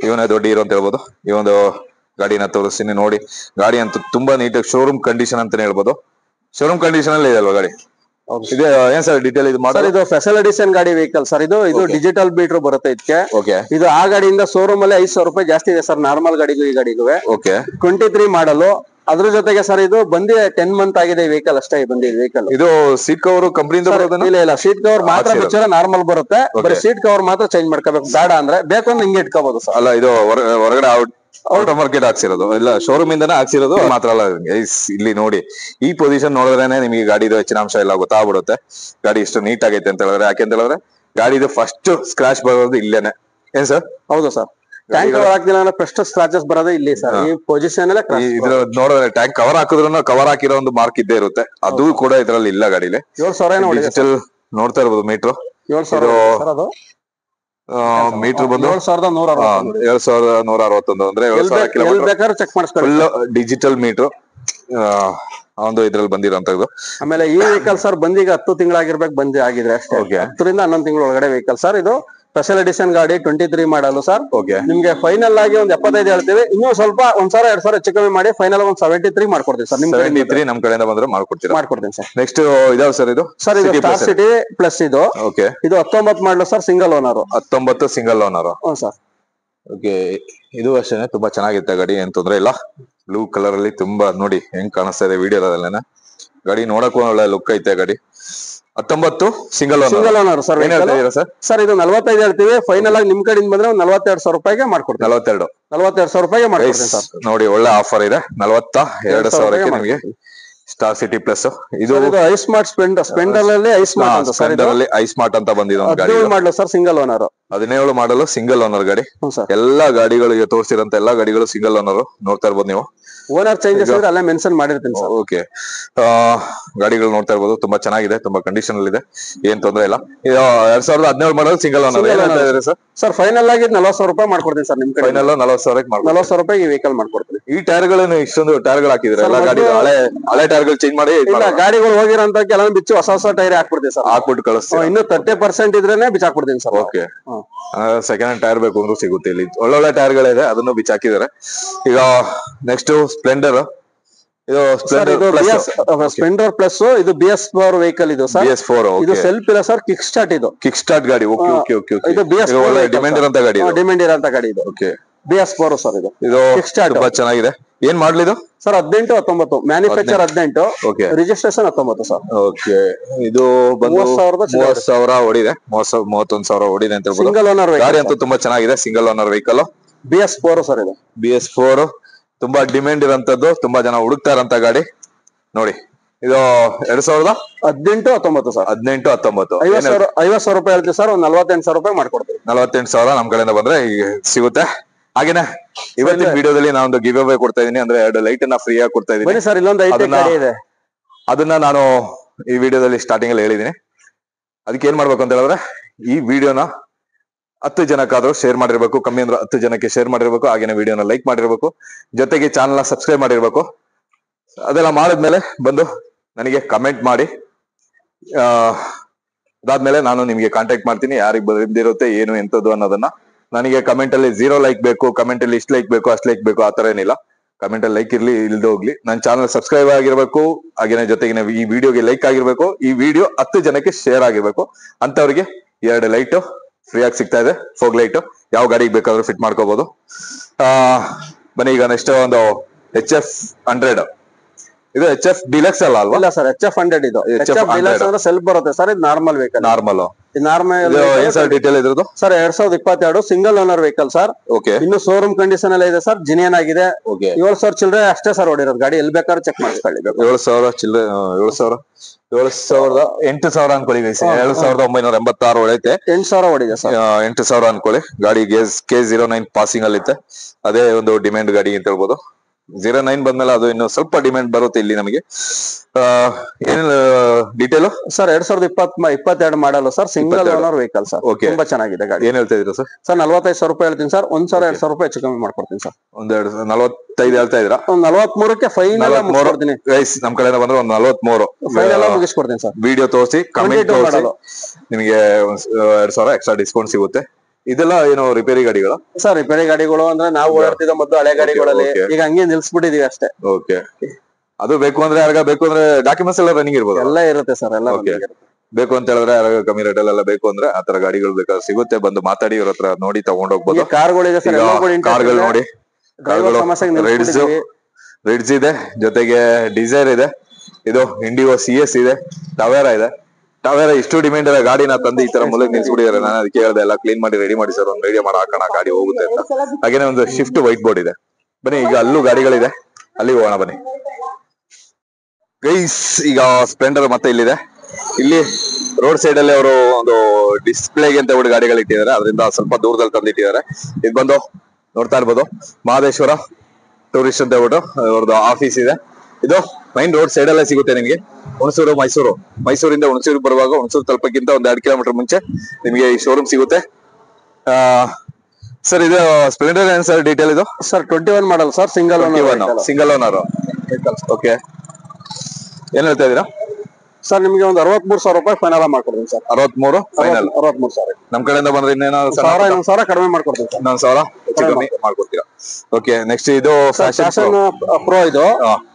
ಇವನೇ ದೊಡ್ಡ ಹೀರೋ ಅಂತ ಹೇಳ್ಬೋದು. ಈ ಒಂದು ಗಾಡಿನ ತೋರಿಸ್ತೀನಿ ನೋಡಿ. ಗಾಡಿ ಅಂತೂ ತುಂಬಾ ನೀಟಾಗಿ ಶೋರೂಮ್ ಕಂಡೀಷನ್ ಅಂತಾನೆ ಹೇಳ್ಬೋದು. ಶೋರೂಮ್ ಕಂಡೀಷನ್ ಅಲ್ಲಿ ಇದೆ ಅಲ್ವಾ ಗಾಡಿ? ಇದೆ. ಏನ್ ಸರ್ ಡೀಟೇಲ್ ಇದು ಮಾಡಲ್? ಇದು ಸ್ಪೆಷಲ್ ಎಡಿಷನ್ ಗಾಡಿ ವೆಹಿಕಲ್ ಸರ್. ಇದು ಡಿಜಿಟಲ್ ಮೀಟರ್ ಬರುತ್ತೆ ಇದಕ್ಕೆ. ಓಕೆ, ಇದು ಆ ಗಾಡಿಯಿಂದ ಶೋರೂಮ್ ಅಲ್ಲಿ 5,000 ರೂಪಾಯಿ ಜಾಸ್ತಿ ಇದೆ ಸರ್, ನಾರ್ಮಲ್ ಗಾಡಿಗೂ ಈ ಗಾಡಿಗೂ. ಓಕೆ, 23 ಮಾಡಲ್. ಅದ್ರ ಜೊತೆಗೆ ಸರ್ ಇದು ಬಂದಿ 10 ಮಂತ್ ಆಗಿದೆ ವೆಹಿಕಲ್ ಅಷ್ಟೇ. ಬಂದಿದೆ ವೆಹಿಕಲ್. ಇದು ಸೀಟ್ ಕವರ್ ಕಂಪನಿಯಿಂದ ಬರೋದನ್ನ? ಇಲ್ಲ, ಸೀಟ್ ಕವರ್ ಮಾತ್ರ ಬಿಚ್ಚರ ನಾರ್ಮಲ್ ಬರುತ್ತೆ. ಬರೀ ಸೀಟ್ ಕವರ್ ಮಾತ್ರ ಚೇಂಜ್ ಮಾಡ್ಕೋಬೇಕು. ಬೇಡ ಅಂದ್ರೆ ಬೇಕು ಅಂದ್ರೆ ಹಿಂಗೆ ಇಟ್ಕೋಬಹುದು ಸರ್. ಅಲ್ಲ, ಇದು ಹೊರಗಡೆ ಔಟ್ ಆಫ್ ಮಾರ್ಕೆಟ್ ಹಾಕ್ಸಿರೋದು ಇಲ್ಲ, ಶೋರೂಮ್ ಇಂದಾನೆ ಹಾಕ್ಸಿರೋದು ಮಾತ್ರ ಅಲ್ಲ. ಇಲ್ಲಿ ನೋಡಿ, ಈ ಪೊಸಿಷನ್ ನೋಡಿದ್ರೇನೆ ನಿಮಗೆ ಗಾಡಿದು ಹೆಚ್ಚಿನ ಅಂಶ ಎಲ್ಲ ಗೊತ್ತಾಗ್ಬಿಡುತ್ತೆ. ಗಾಡಿ ಎಷ್ಟು ನೀಟ್ ಆಗೈತೆ ಅಂತ ಹೇಳಿದ್ರೆ. ಯಾಕೆಂತ ಹೇಳಿದ್ರೆ ಗಾಡಿದು ಫಸ್ಟ್ ಸ್ಕ್ರಾಚ್ ಬರೋದು ಇಲ್ಲೇನೆ. ಏನ್ ಸರ್? ಹೌದು ಸರ್. ಟ್ಯಾಂಕ್ ಕವರ್ ಹಾಕಿಲ್ಲ ಅಂದ್ರೆ ಫಸ್ಟ್ ಸ್ಕ್ರಾಚಸ್ ಬರೋದೇ ಇಲ್ಲಿ ಸರ್, ಈ ಪೊಸಿಷನ್ ಅಲ್ಲೇ. ಇದ್ರ ನೋಡಿದ್ರೆ ಟ್ಯಾಂಕ್ ಕವರ್ ಹಾಕಿದ್ರು ಕವರ್ ಹಾಕಿರೋ ಒಂದು ಮಾರ್ಕ್ ಇದ್ದೇ ಇರುತ್ತೆ. ಅದು ಕೂಡ ಇದ್ರಲ್ಲಿ ಇಲ್ಲ ಗಾಡಿಲಿ. 7,000 ಡಿಜಿಟಲ್ ನೋಡ್ತಾ ಇರ್ಬೋದು ಮೀಟರ್. 7,000 ಮೀಟರ್ ಬಂದು 7,161 ಅಂದ್ರೆ ಬೇಕಾದ್ರೆ ಚೆಕ್ ಮಾಡಿಸ್ಕೊಳ್ಳಿ. ಫುಲ್ ಡಿಜಿಟಲ್ ಮೀಟರ್ ಒಂದು ಇದ್ರಲ್ಲಿ ಬಂದಿರೋಂಥದ್ದು. ಆಮೇಲೆ ಈ ವೆಹಿಕಲ್ ಸರ್ ಬಂದೀಗ 10 ತಿಂಗಳಾಗಿರ್ಬೇಕು, ಬಂದಿ ಆಗಿದ್ರೆ ಅಷ್ಟೇ. 10ರಿಂದ 11 ತಿಂಗಳ ಒಳಗಡೆ ವೆಹಿಕಲ್ ಸರ್. ಇದು ಸ್ಪೆಷಲ್ ಎಡಿಷನ್ ಗಾಡಿ 23 ಮಾಡಲ್ ಸರ್. ನಿಮ್ಗೆ ಫೈನಲ್ ಆಗಿ ಒಂದು 75 ಹೇಳ್ತೀವಿ. ಇನ್ನೂ ಸ್ವಲ್ಪ 1,000 2,000 ಹೆಚ್ಚು ಕಮ್ಮಿ ಮಾಡಿ ಫೈನಲ್ ಒಂದು 73 ಮಾಡ್ಕೊಡ್ತೀವಿ ಸರ್. ನಿಮ್ 73 ನಮ್ ಕಡೆಯಿಂದ ಬಂದ್ರೆ ಮಾಡ್ಕೊಡ್ತೀನಿ ಸರ್. ನೆಕ್ಸ್ಟ್ ಇದಾವ್ ಸರ್? ಇದು ಸರ್ ಇದು ಸ್ಟಾರ್ ಸಿಟಿ ಪ್ಲಸ್. ಇದು ಓಕೆ, ಇದು 19 model sir, single owner. 19 single owner. ಹ್ಞೂ ಸರ್. ಓಕೆ, ಇದು ಅಷ್ಟೇನೆ ತುಂಬಾ ಚೆನ್ನಾಗಿರುತ್ತೆ ಗಾಡಿ, ಏನ್ ತೊಂದ್ರೆ ಇಲ್ಲ. ಬ್ಲೂ ಕಲರ್ ಅಲ್ಲಿ ತುಂಬಾ ನೋಡಿ ಹೆಂಗ್ ಕಾಣಿಸ್ತಾ ಇದೆ ವಿಡಿಯೋದಲ್ಲೇನೆ. ಗಾಡಿ ನೋಡಕ್ಕೂ ಒಳ್ಳೆ ಲುಕ್ ಐತೆ ಗಾಡಿ. 19 ಸಿಂಗಲ್ ಓನರ್ ಸರ್. ಸರ್ ಇದು 45 ಹೇಳ್ತೀವಿ. ಫೈನಲ್ ಆಗಿ ನಿಮ್ ಕಡೆಯಿಂದ ಬಂದ್ರೆ 42,000 ರೂಪಾಯಿಗೆ ಮಾಡ್ಕೊಡ್ತೀವಿ. 42,000 ರೂಪಾಯಿಗೆ ಮಾಡ್ಕೊಡ್ತೀನಿ ಸರ್. ನೋಡಿ, ಒಳ್ಳೆ ಆಫರ್ ಇದೆ. 42,000ಕ್ಕೆ ನಿಮಗೆ ಸ್ಟಾರ್ ಸಿಟಿ ಪ್ಲಸ್. ಇದು ಐಸ್ಮಾರ್ಟ್ ಸ್ಪೆಂಡರ್ ಅಲ್ಲಿ ಐಸ್ಮಾರ್ಟ್ ಅಂತ ಸ್ಪೆಂಡರ್ ಅಲ್ಲಿ ಐಸ್ಮಾರ್ಟ್ ಅಂತ ಬಂದಿದೆ ಗಾಡಿ. ಮಾಡಲು ಸರ್, ಸಿಂಗಲ್ ಓನರ್. 17 ಮಾಡಲು ಸಿಂಗಲ್ ಓನರ್ ಗಾಡಿ. ಸರ್ ಎಲ್ಲಾ ಗಾಡಿಗಳಿಗೆ ತೋರಿಸಿರಂತ ಎಲ್ಲಾ ಗಾಡಿಗಳು ಸಿಂಗಲ್ ಓನರ್ ನೋಡ್ತಾ ಇರ್ಬೋದು ನೀವು. ಓನರ್ ಚೇಂಜಸ್ ಇದ್ರೆ ಅಲ್ಲೇ ಮೆನ್ಷನ್ ಮಾಡಿರ್ತೀನಿ ಸರ್. ಓಕೆ, ಗಾಡಿಗಳು ನೋಡ್ತಾ ಇರ್ಬೋದು, ತುಂಬಾ ಚೆನ್ನಾಗಿದೆ, ತುಂಬಾ ಕಂಡೀಷನ್ ಅಲ್ಲಿ ಇದೆ, ಏನ್ ತೊಂದ್ರೆ ಇಲ್ಲ. 2017 ಮಾಡಲ್ single owner sir. Sir final ಆಗಿ 40,000 ರೂಪಾಯಿ ಮಾಡ್ಕೊಡ್ತೀನಿ ಸರ್. ನಿಮ್ ಕಡೆ ಫೈನಲ್ 40,000 40,000 ರೂಪಾಯಿ ಈ ವೆಹಿಕಲ್ ಮಾಡ್ಕೊಡ್ತೀನಿ. ಈ ಟೈರ್ ಗಳನ್ನು ಇಷ್ಟೊಂದು ಟೈರ್ ಗಳು ಹಾಕಿದ್ರೆ ಎಲ್ಲ ಗಾಡಿ ಹಳೆ ಟೈರ್ ಗಳು ಚೇಂಜ್ ಮಾಡಿ ಇಲ್ಲ, ಗಾಡಿಗಳು ಹೋಗಿರೋಂತ ಕೆಲವೊಂದು ಬಿಚ್ಚು ಹೊಸ ಟೈರ್ ಹಾಕ್ಬಿಡ್ತೀವಿ ಸರ್. ಹಾಕ್ಬಿಟ್ಟು ಕಳಿಸ್ತೀವಿ. ಇನ್ನು 30% ಇದ್ರೇನೆ ಬಿಚ್ಚಾಕ್ಬಿಡ್ತೀನಿ sir. Okay, second hand tyre ಬೇಕು ಅಂದ್ರೂ ಸಿಗುತ್ತೆ ಇಲ್ಲಿ. ಒಳ್ಳೊಳ್ಳೆ ಟೈರ್ ಗಳಿದೆ, ಅದನ್ನು ಬಿಚ್ಚಾಕಿದ್ದಾರೆ. ಈಗ ನೆಕ್ಸ್ಟ್ ಸ್ಪ್ಲೆಂಡರ್. ಇದು ಸ್ಪ್ಲೆಂಡರ್ ಪ್ಲಸ್ ಇದು BS4 ವೆಹಿಕಲ್. ಇದು ಸರ್ BS4. ಇದು ಸೆಲ್ಫ್ ಇಲ್ಲ ಸರ್, ಕಿಕ್ ಸ್ಟಾರ್ಟ್. ಇದು ಕಿಕ್ ಸ್ಟಾರ್ಟ್ ಗಾಡಿ. Okay okay okay. ಇದು BS4 ಡಿಮ್ಯಾಂಡ್ ಇರೋಂತ ಗಾಡಿ. ಡಿಮ್ಯಾಂಡ್ ಇರೋಂತ ಗಾಡಿ ಇದು. Okay, BS4 sir. ಇದು ಕಿಕ್ ಸ್ಟಾರ್ಟ್ ತುಂಬಾ ಚೆನ್ನಾಗಿದೆ. ಏನ್ ಮಾಡ್ಲಿ ಇದು sir? 18 19 manufacture 18. Okay, registration 19 sir. Okay, ಇದು ಬಂದು 30,000 ಓಡಿದೆ. 31,000 ಓಡಿದೆ ಅಂತ ಹೇಳ್ಬೋದು. ಸಿಂಗಲ್ ಓನರ್ ಗಾಡಿ ಅಂತೂ ತುಂಬಾ ಚೆನ್ನಾಗಿದೆ, single owner vehicle. BS4 sir. ಇದು BS4 ತುಂಬಾ ಡಿಮ್ಯಾಂಡ್ ಇರೋಂತದ್ದು, ತುಂಬಾ ಜನ ಹುಡುಕ್ತಾ ಇರೋಂತ ಗಾಡಿ ನೋಡಿ. ಇದು 2018 19 ಸರ್. 18 19 50,000 ರೂಪಾಯಿ ಹೇಳ್ತೀವಿ ಸರ್. ಒಂದು 48,000 ರೂಪಾಯಿ ಮಾಡ್ಕೊಡ್ತೀವಿ. 48,000 ನಮ್ ಕಡೆಯಿಂದ ಬಂದ್ರೆ ಈಗ ಸಿಗುತ್ತೆ. ಹಾಗೇನೆ ಇವತ್ತಿನ ವಿಡಿಯೋದಲ್ಲಿ ನಾನೊಂದು ಗಿವ್ ಅವೇ ಕೊಡ್ತಾ ಇದೀನಿ. ಅಂದ್ರೆ 2 ಲೈಟ್ ಅನ್ನ ಫ್ರೀ ಆಗಿ ಕೊಡ್ತಾ ಇದೀನಿ ಸರ್. ಇಲ್ಲೊಂದು ಗಾಡಿ ಇದೆ, ಅದನ್ನ ನಾನು ಈ ವಿಡಿಯೋದಲ್ಲಿ ಸ್ಟಾರ್ಟಿಂಗ್ ಅಲ್ಲಿ ಹೇಳಿದೀನಿ. ಅದಕ್ಕೆ ಏನ್ ಮಾಡ್ಬೇಕು ಅಂತ ಹೇಳಿದ್ರೆ, ಈ ವಿಡಿಯೋನ 10 ಜನಕ್ಕಾದ್ರೂ ಶೇರ್ ಮಾಡಿರ್ಬೇಕು. ಕಮ್ಮಿ ಅಂದ್ರೆ 10 ಜನಕ್ಕೆ ಶೇರ್ ಮಾಡಿರ್ಬೇಕು. ಹಾಗೇನೆ ವಿಡಿಯೋನ ಲೈಕ್ ಮಾಡಿರ್ಬೇಕು, ಜೊತೆಗೆ ಚಾನಲ್ ಸಬ್ಸ್ಕ್ರೈಬ್ ಮಾಡಿರ್ಬೇಕು. ಅದೆಲ್ಲ ಮಾಡಿದ್ಮೇಲೆ ಬಂದು ನನಗೆ ಕಮೆಂಟ್ ಮಾಡಿ. ಅದಾದ್ಮೇಲೆ ನಾನು ನಿಮ್ಗೆ ಕಾಂಟ್ಯಾಕ್ಟ್ ಮಾಡ್ತೀನಿ, ಯಾರಿಗೆ ಬಂದಿರುತ್ತೆ ಏನು ಎಂತದ್ದು ಅನ್ನೋದನ್ನ. ನನಗೆ ಕಮೆಂಟ್ ಅಲ್ಲಿ 0 ಲೈಕ್ ಬೇಕು, ಕಮೆಂಟ್ ಅಲ್ಲಿ ಇಷ್ಟು ಲೈಕ್ ಬೇಕು, ಅಷ್ಟು ಲೈಕ್ ಬೇಕು, ಆತರ ಏನಿಲ್ಲ. ಕಮೆಂಟ್ ಅಲ್ಲಿ ಲೈಕ್ ಇರ್ಲಿ ಇಲ್ದೆ ಹೋಗ್ಲಿ, ನನ್ನ ಚಾನಲ್ ಸಬ್ಸ್ಕ್ರೈಬ್ ಆಗಿರ್ಬೇಕು. ಹಾಗೇನೆ ಜೊತೆಗೆ ಈ ವಿಡಿಯೋಗೆ ಲೈಕ್ ಆಗಿರ್ಬೇಕು. ಈ ವಿಡಿಯೋ 10 ಜನಕ್ಕೆ ಶೇರ್ ಆಗಿರ್ಬೇಕು. ಅಂತವ್ರಿಗೆ 2 ಲೈಟ್ ಫ್ರೀ ಆಗಿ ಸಿಗ್ತಾ ಇದೆ. ಫೋಗ್ ಲೈಟ್ ಯಾವ ಗಾಡಿಗೆ ಬೇಕಾದ್ರೂ ಫಿಟ್ ಮಾಡ್ಕೋಬಹುದು. ಬನ್ನಿ ಈಗ ನೆಕ್ಸ್ಟ್ ಒಂದು HF 100. ಇದು HF ಡಿಲಕ್ಸ್ ಅಲ್ಲ ಅಲ್ವಾ? ಇಲ್ಲ ಸರ್, HF 100 ಇದು. HF ಡಿಲಕ್ಸ್ ಅಂದ್ರೆ ಸೆಲ್ಫ್ ಬರುತ್ತೆ ಸರ್. ಇದು ನಾರ್ಮಲ್ ವೆಹಿಕಲ್. ನಾರ್ಮಲ್ ಏನ್ ಸರ್ ಡೀಟೇಲ್ ಇದ್ರದ್ದು? Sir 2022 single owner vehicle sir. Okay, ಇನ್ನು ಶೋರೂಮ್ ಕಂಡೀಷನ್ ಎಲ್ಲ ಇದೆ ಸರ್. ಜಿನಿಯನ್ ಆಗಿದೆ. 7,000 ಚಿಲ್ಲರೆ ಅಷ್ಟೇ ಸರ್ ಓಡಿರೋದು ಗಾಡಿ. ಎಲ್ಲಿ ಬೇಕಾದ್ರೂ ಚೆಕ್ ಮಾಡಿಸ್ಕೊಳ್ಳಿ. 7,000 ಚಿಲ್ಲರೆ. 8,000 ಅನ್ಕೊಳ್ಳಿ. 7,986 ಹೊಡೈತೆ. 8,000 ಓಡಿದೆ ಸರ್. 8,000 ಅನ್ಕೊಳ್ಳಿ. ಗಾಡಿ K09 ಪಾಸಿಂಗ್ ಅಲ್ಲಿ ಇತ್ತೆ. ಅದೇ ಒಂದು ಡಿಮ್ಯಾಂಡ್ ಗಾಡಿ ಅಂತ ಹೇಳ್ಬೋದು. 09 ಬಂದ್ಮೇಲೆ ಅದು ಇನ್ನು ಸ್ವಲ್ಪ ಡಿಮ್ಯಾಂಡ್ ಬರುತ್ತೆ ಇಲ್ಲಿ ನಮಗೆ. ಏನ್ ಡೀಟೇಲ್ ಸರ್? 2022 ಮಾಡಲ್ಲ sir. Single owner vehicle sir. ತುಂಬಾ ಚೆನ್ನಾಗಿದೆ ಗಾಡಿ. ಏನ್ ಹೇಳ್ತಾ ಇದ್ರ ಸರ್? ಸರ್ 45,000 ರೂಪಾಯಿ ಹೇಳ್ತೀನಿ ಸರ್. 1,000-2,000 ರೂಪಾಯಿ ಹೆಚ್ಚು ಕಮ್ಮಿ ಮಾಡ್ಕೊಡ್ತೀನಿ ಸರ್. 45 ಹೇಳ್ತಾ ಇದ್ರ? 43ಕ್ಕೆ ಫೈನಲ್ ಮುಗಿಸ್ಕೊಡ್ತೀನಿ. ನಮ್ ಕಡೆಯಿಂದ ಬಂದ್ರೆ 43 ಫೈನಲ್ ಮುಗಿಸ್ಕೊಡ್ತೀನಿ ಸರ್. ವಿಡಿಯೋ ತೋರಿಸಿ ಕಮೆಂಟ್ ನಿಮಗೆ 2,000 ಎಕ್ಸ್ಟ್ರಾ ಡಿಸ್ಕೌಂಟ್ ಸಿಗುತ್ತೆ. ಇದೆಲ್ಲ ಏನು ರಿಪೇರಿ ಗಾಡಿಗಳು ಸರ್? ರಿಪೇರಿ ಗಾಡಿಗಳು ಅಂದ್ರೆ ನಾವು ಓಡಾಡ್ತಿದ್ದ ಮೊದಲು ಹಳೆ ಗಾಡಿಗಳಲ್ಲಿ. ಈಗ ಹಂಗೆ ನಿಲ್ಸ್ಬಿಟ್ಟಿದೀವಿ ಅಷ್ಟೇ. ಓಕೆ, ಅದು ಬೇಕು ಅಂದ್ರೆ ಯಾರಿಗ ಬೇಕು ಅಂದ್ರೆ ಡಾಕ್ಯುಮೆಂಟ್ಸ್ ಎಲ್ಲ ರನ್ನಿಂಗ್ ಇರ್ಬೋದು. ಎಲ್ಲ ಇರುತ್ತೆ ಸರ್. ಎಲ್ಲ ಬೇಕು ಅಂತ ಹೇಳಿದ್ರೆ ಯಾರಾಗ ಕಮ್ಮಿ ರೇಟ್ ಎಲ್ಲ ಬೇಕು ಅಂದ್ರೆ ಆತರ ಗಾಡಿಗಳು ಬೇಕಾದ್ರೆ ಸಿಗುತ್ತೆ. ಬಂದು ಮಾತಾಡಿ ಇವ್ರ ಹತ್ರ ನೋಡಿ ತಗೊಂಡೋಗ್ಬೋದು. ಕಾರ್ಗಳಿದೆ ಸರ್. ಕಾರ್ಗಳು ನೋಡಿ, ರಿಡ್ಜ್ ಇದೆ, ಜೊತೆಗೆ ಡಿಸೈರ್ ಇದೆ, ಇದು ಇಂಡಿಗೋ CS ಇದೆ, ಟವೇರಾ ಇದೆ. ಟವೇರಾ ಇಷ್ಟು ಡಿಮ್ಯಾಂಡ್ ಇದೆ ಗಾಡಿನ ತಂದು ಈ ತರ ಮೂಲಕ ನಿಲ್ಸ್ಬಿಟ್ಟಿದ್ದಾರೆ. ನಾನು ಅದಕ್ಕೆ ಹೇಳ್ದೆ ಎಲ್ಲ ಕ್ಲೀನ್ ಮಾಡಿ ರೆಡಿ ಮಾಡಿ ಸರ್, ಒಂದು ಐಡಿಯಾ ಮಾಡಿ ಹಾಕೋಣ ಗಾಡಿ ಹೋಗುತ್ತೆ ಅಂತ. ಹಾಗೇನೆ ಒಂದು ಶಿಫ್ಟ್ ವೈಟ್ ಬೋರ್ಡ್ ಇದೆ. ಬನ್ನಿ ಈಗ ಅಲ್ಲೂ ಗಾಡಿಗಳಿದೆ, ಅಲ್ಲಿ ಹೋಗೋಣ ಬನ್ನಿ ಗೈಸ್. ಈಗ ಸ್ಪ್ಲೆಂಡರ್ ಮತ್ತೆ ಇಲ್ಲಿದೆ. ಇಲ್ಲಿ ರೋಡ್ ಸೈಡ್ ಅಲ್ಲಿ ಅವರು ಒಂದು ಡಿಸ್ಪ್ಲೇಗೆ ಅಂತ ಹೇಳ್ಬಿಟ್ಟು ಗಾಡಿಗಳು ಇಟ್ಟಿದ್ದಾರೆ. ಅದರಿಂದ ಸ್ವಲ್ಪ ದೂರದಲ್ಲಿ ತಂದಿಟ್ಟಿದ್ದಾರೆ. ಇದು ಬಂದು ನೋಡ್ತಾ ಇರ್ಬೋದು, ಮಹದೇಶ್ವರ ಟೂರಿಸ್ಟ್ ಅಂತ ಹೇಳ್ಬಿಟ್ಟು ಅವ್ರದ್ದು ಆಫೀಸ್ ಇದೆ. ಇದು ಮೈನ್ ರೋಡ್ ಸೈಡ್ ಅಲ್ಲೇ ಸಿಗುತ್ತೆ ನಿಮಗೆ. ಹುಣಸೂರು ಮೈಸೂರಿಂದ ಹುಣಸೂರು ಬರುವಾಗ ಹುಣಸೂರು ತಲುಪಕ್ಕಿಂತ ಒಂದ್ 2 ಕಿಲೋಮೀಟರ್ ಮುಂಚೆ ನಿಮಗೆ ಈ ಶೋರೂಮ್ ಸಿಗುತ್ತೆ. ಸರ್ ಇದು ಸ್ಪ್ಲೆಂಡರ್ ಏನ್ ಸರ್ ಡೀಟೇಲ್? ಇದು sir 21 model sir. Single owner. Okay, ಏನ್ ಹೇಳ್ತಾ ಇದೀರಾ ಸರ್? ನಿಮ್ಗೆ ಒಂದು 63,000 ರೂಪಾಯಿ ಫೈನಲ್ ಮಾಡ್ಕೊಡ್ತೀನಿ ಸರ್. 63 ಫೈನಲ್. 63,000 ನಮ್ ಕಡೆಯಿಂದ ಬಂದ್ರೆ ಇನ್ನೇನಾದ್ರು 1,000 ಕಡಿಮೆ ಮಾಡ್ಕೊಡ್ತೀನಿ ಸರ್. 1,000 ಹೆಚ್ಚು ಕಮ್ಮಿ ಮಾಡ್ಕೊಡ್ತೀರಾ? ಓಕೆ, ನೆಕ್ಸ್ಟ್ ಇದು ಫ್ಯಾಷನ್ ಪ್ರೋ. ಇದು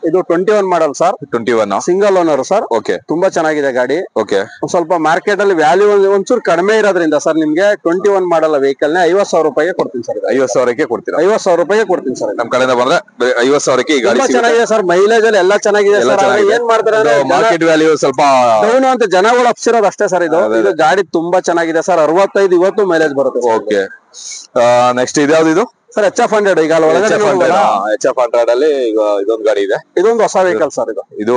21 model sir. 21 single owner sir. Okay, ತುಂಬಾ ಚೆನ್ನಾಗಿದೆ ಗಾಡಿ. ಓಕೆ, ಸ್ವಲ್ಪ ಮಾರ್ಕೆಟ್ ಅಲ್ಲಿ ವ್ಯಾಲ್ಯೂ ಒಂಚೂರು ಕಡಿಮೆ ಇರೋದ್ರಿಂದ ಸರ್ ನಿಮ್ಗೆ 21 ಮಾಡಲ್ ವೆಹಿಕಲ್ ನ 50,000 ರೂಪಾಯಿಗೆ ಕೊಡ್ತೀನಿ ಸರ್. 50,000ಕ್ಕೆ ಕೊಡ್ತೀರಾ? 50,000 ರೂಪಾಯಿಗೆ ಕೊಡ್ತೀನಿ ಸರ್. ನಮ್ ಕಡೆಯಿಂದ ಬಂದ್ರೆ 50,000ಕ್ಕೆ ಈ ಗಾಡಿ ಚೆನ್ನಾಗಿದೆ ಸರ್. ಮೈಲೇಜ್ ಅಲ್ಲಿ ಎಲ್ಲ ಚೆನ್ನಾಗಿದೆ ಸರ್. ಏನ್ ಮಾಡ್ತಾರೆ ಮಾರ್ಕೆಟ್ ವ್ಯಾಲ್ಯೂ ಸ್ವಲ್ಪ ಡೌನ್ ಅಂತ ಜನಗಳು ಅಪ್ಸಿರೋದು ಅಷ್ಟೇ ಸರ್. ಇದು ಗಾಡಿ ತುಂಬಾ ಚೆನ್ನಾಗಿದೆ ಸರ್. 65 ಇವತ್ತು ಮೈಲೇಜ್ ಬರುತ್ತೆ. ಓಕೆ, ನೆಕ್ಸ್ಟ್ ಇದ್ಯಾವ್ದು ಇದು ಸರ್? HF 100. ಈಗ HF 100 ಅಲ್ಲಿ ಈಗ ಇದೊಂದು ಗಾಡಿ ಇದೆ. ಇದೊಂದು ಹೊಸ ವೆಹಿಕಲ್ ಸರ್. ಇದು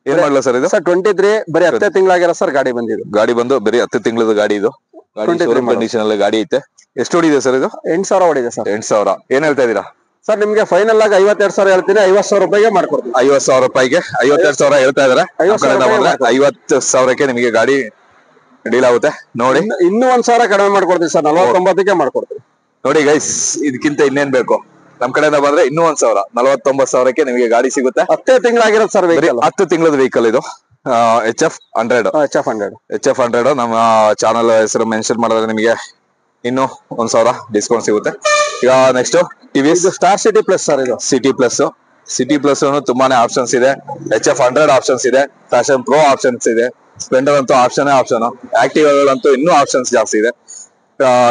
ಏನ್ ಮಾಡಲ್ಲ ಸರ್? ಇದು ಸರ್ 23 ಬರೀ 10 ತಿಂಗಳಾಗಿರೋ ಸರ್ ಗಾಡಿ ಬಂದಿದ್ದು. ಗಾಡಿ ಬಂದು ಬರೀ 10 ತಿಂಗಳದ ಗಾಡಿ ಇದು. ಕಂಡೀಷನ್ ಅಲ್ಲಿ ಗಾಡಿ ಐತೆ. ಎಷ್ಟು ಹೊಡಿದೆ ಸರ್ ಇದು? 8,000 ಹೊಡಿದೆ ಸರ್. 8,000 ಏನ್ ಹೇಳ್ತಾ ಇದೀರಾ ಸರ್? ನಿಮ್ಗೆ ಫೈನಲ್ ಆಗಿ 52,000 ಹೇಳ್ತೀನಿ, 50,000 ರೂಪಾಯಿಗೆ ಮಾಡ್ಕೊಡ್ತೀನಿ. 50,000 ರೂಪಾಯಿಗೆ 52,000 ಹೇಳ್ತಾ ಇದಾರೆ. 50,000ಕ್ಕೆ ನಿಮಗೆ ಗಾಡಿ ಡೀಲ್ ಆಗುತ್ತೆ ನೋಡಿ. ಇನ್ನೂ 1,000 ಕಡಿಮೆ ಮಾಡ್ಕೊಡ್ತೀನಿ ಸರ್, 49ಕ್ಕೆ ಮಾಡ್ಕೊಡ್ತೀನಿ ನೋಡಿ ಗೈಸ್. ಇದಕ್ಕಿಂತ ಇನ್ನೇನ್ ಬೇಕು? ನಮ್ ಕಡೆಯಿಂದ ಬಂದ್ರೆ ಇನ್ನೂ 1,000 49,000ಕ್ಕೆ ನಿಮಗೆ ಗಾಡಿ ಸಿಗುತ್ತೆ. 10 ತಿಂಗಳಾಗಿರೋದು ಸರ್ ವೆಹಿಕಲ್. 10 ತಿಂಗಳದ ವೆಹಿಕಲ್ ಇದು. HF100 HF100 ನಮ್ಮ ಚಾನಲ್ ಹೆಸರು ಮೆನ್ಷನ್ ಮಾಡಿದ್ರೆ ನಿಮಗೆ ಇನ್ನು 1,000 ಡಿಸ್ಕೌಂಟ್ ಸಿಗುತ್ತೆ. ಈಗ next TVS star city plus sir. ಇದು ಸಿಟಿ ಪ್ಲಸ್ ತುಂಬಾನೇ ಆಪ್ಷನ್ಸ್ ಇದೆ. HF100 ಆಪ್ಷನ್ಸ್ ಇದೆ, ಫ್ಯಾಷನ್ ಪ್ರೋ ಆಪ್ಷನ್ಸ್ ಇದೆ, ಸ್ಪ್ಲೆಂಡರ್ ಅಂತೂ ಆಪ್ಷನ್. ಆಕ್ಟಿವಾಗಳಂತೂ ಇನ್ನೂ ಆಪ್ಷನ್ಸ್ ಜಾಸ್ತಿ ಇದೆ.